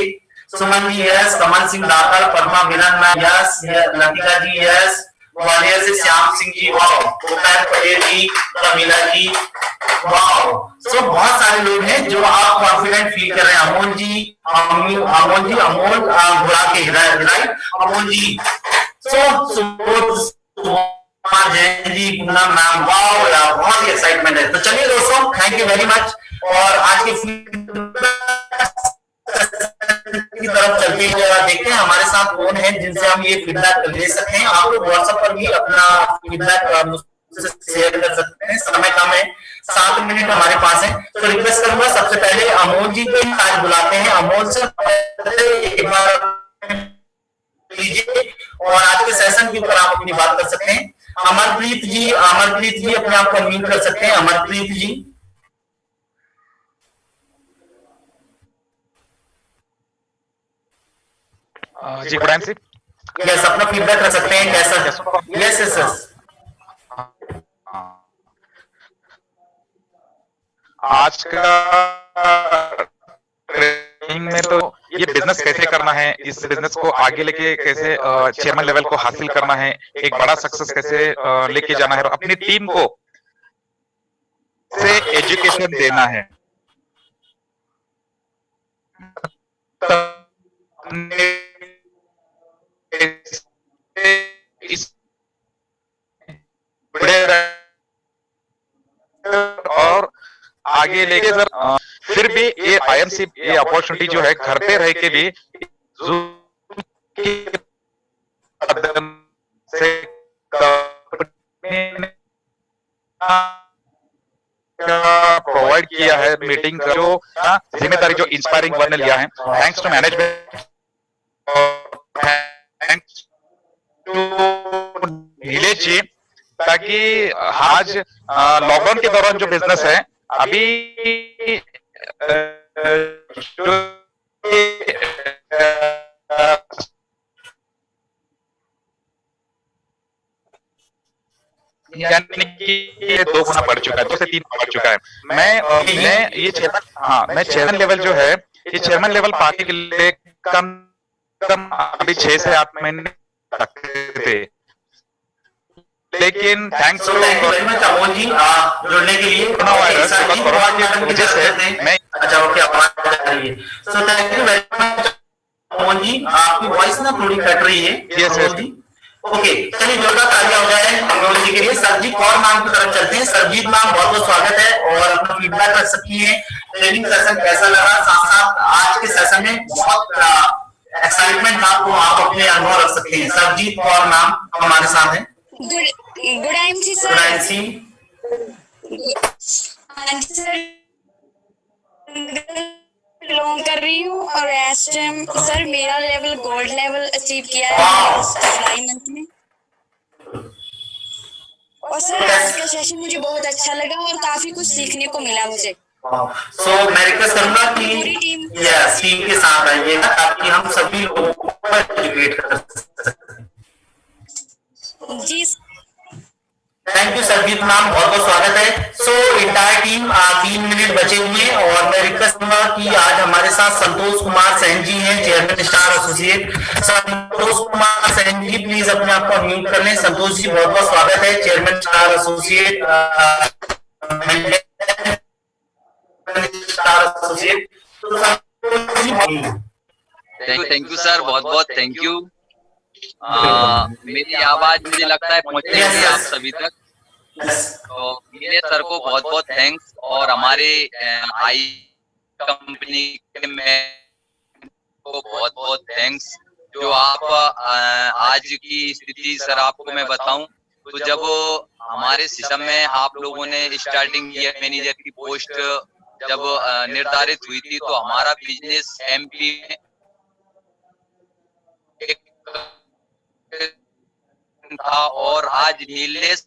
Suman ji yes, Kamal Singh दाखल, पद्मा बिरन मैम यस, लतिका जी यस, ग्वालियर से श्याम सिंह जी वाओ, भूपेन पटेल जी, कमिला जी वाओ। सो बहुत सारे लोग हैं जो आप कॉन्फिडेंट फील कर रहे हैं। अमोल जी, अमोल घोड़ा के राइट, अमोल जी। जैन जी, पूनम मैम वाओ यार, बहुत ही एक्साइटमेंट है। तो चलिए दोस्तों, थैंक यू वेरी मच। और आज की की तरफ चलते हैं, देखते हैं हमारे साथ कौन है जिनसे हम ये फीडबैक ले सकते हैं। आप लोग व्हाट्सएप पर भी अपना फीडबैक मुझसे शेयर कर सकते हैं। समय कम है, 7 मिनट हमारे पास है, तो रिक्वेस्ट करूंगा सबसे पहले अमोल जी को आज बुलाते हैं। अमोल से एक बार लीजिए और आज के सेशन के ऊपर आप अपनी बात कर सकते हैं। अमरप्रीत जी अपने आप को अनम्यूट कर सकते हैं। अमरप्रीत जी जी गुड टाइम से यस, अपना फीडबैक रख सकते हैं कैसा? Yes yes yes. आज का ट्रेनिंग में तो ये बिजनेस कैसे करना है, इस बिजनेस को आगे लेके कैसे चेयरमैन लेवल को हासिल करना है, एक बड़ा सक्सेस कैसे लेके जाना है और अपनी टीम को से एजुकेशन देना है। इस और आगे लेके सर फिर भी ये आईएमसी ये अपॉर्चुनिटी जो है घर पे रह के भी से प्रोवाइड किया है मीटिंग का जो जिम्मेदारी जो इंस्पायरिंग वन ने लिया है। Thanks to management, thanks to Nilesh ji, ताकि आज लॉकडाउन के दौरान जो बिजनेस है अभी यानी कि ये 2 गुना बढ़ चुका है, 2 से 3 बढ़ चुका है। मैं ये चेयरमैन लेवल जो है, ये चेयरमैन लेवल पाने के लिए कम कम अभी 6 से 8 महीने लगते थे, लेकिन थैंक्स टू अमोल जी जुड़ने के लिए। कोरोना वायरस कोरोना की वजह से मैं अच्छा ओके, आवाज आ रही है। So thank you very much Amol ji, आपकी वॉइस ना थोड़ी कट रही है। यस अमोल जी ओके, चलिए जोरदार तालियां हो जाए अमोल जी के लिए। सरजीत कौर मैम की तरफ चलते हैं। सरजीत मैम बहुत बहुत स्वागत है और अपना फीडबैक रख सकती है। ट्रेनिंग सेशन कैसा लगा, साथ साथ आज के सेशन में बहुत एक्साइटमेंट था, तो आप अपने अनुभव रख सकते हैं। सरजीत कौर मैम हमारे साथ हैं। Good IMC sir. Good IMC हाँ जी सर, बिलोंग कर रही हूँ और इस टाइम सर मेरा लेवल गोल्ड लेवल अचीव किया है जुलाई मंथ में। और सर आज का सेशन मुझे बहुत अच्छा लगा और काफी कुछ सीखने को मिला मुझे। सो मैं रिक्वेस्ट करूंगा कि यस टीम के साथ आइएगा ताकि हम सभी लोगों को एजुकेट कर सकें। जी थैंक यू सरजीत मैम, बहुत बहुत स्वागत है। सो इंटायर टीम 3 मिनट बचे हुए हैं और मैं रिक्वेस्ट करूंगा कि आज हमारे साथ संतोष कुमार सैन जी हैं, chairman star associate. Santosh Kumar Sain ji please अपने आप को अनम्यूट कर लें। संतोष जी बहुत बहुत स्वागत है, chairman star associate. Star associate thank you sir, बहुत बहुत थैंक यू। मेरी आवाज मुझे लगता है पहुंच रही है आप सभी तक, तो नीलेश सर को बहुत बहुत थैंक्स, और हमारे आई कंपनी के मैनेजमेंट को बहुत बहुत थैंक्स। जो आप आज की स्थिति सर आपको मैं बताऊं, तो जब हमारे सिस्टम में आप लोगों ने स्टार्टिंग किया, मैनेजर की पोस्ट जब निर्धारित हुई थी, तो हमारा बिजनेस एमपी में था, और आज नीलेश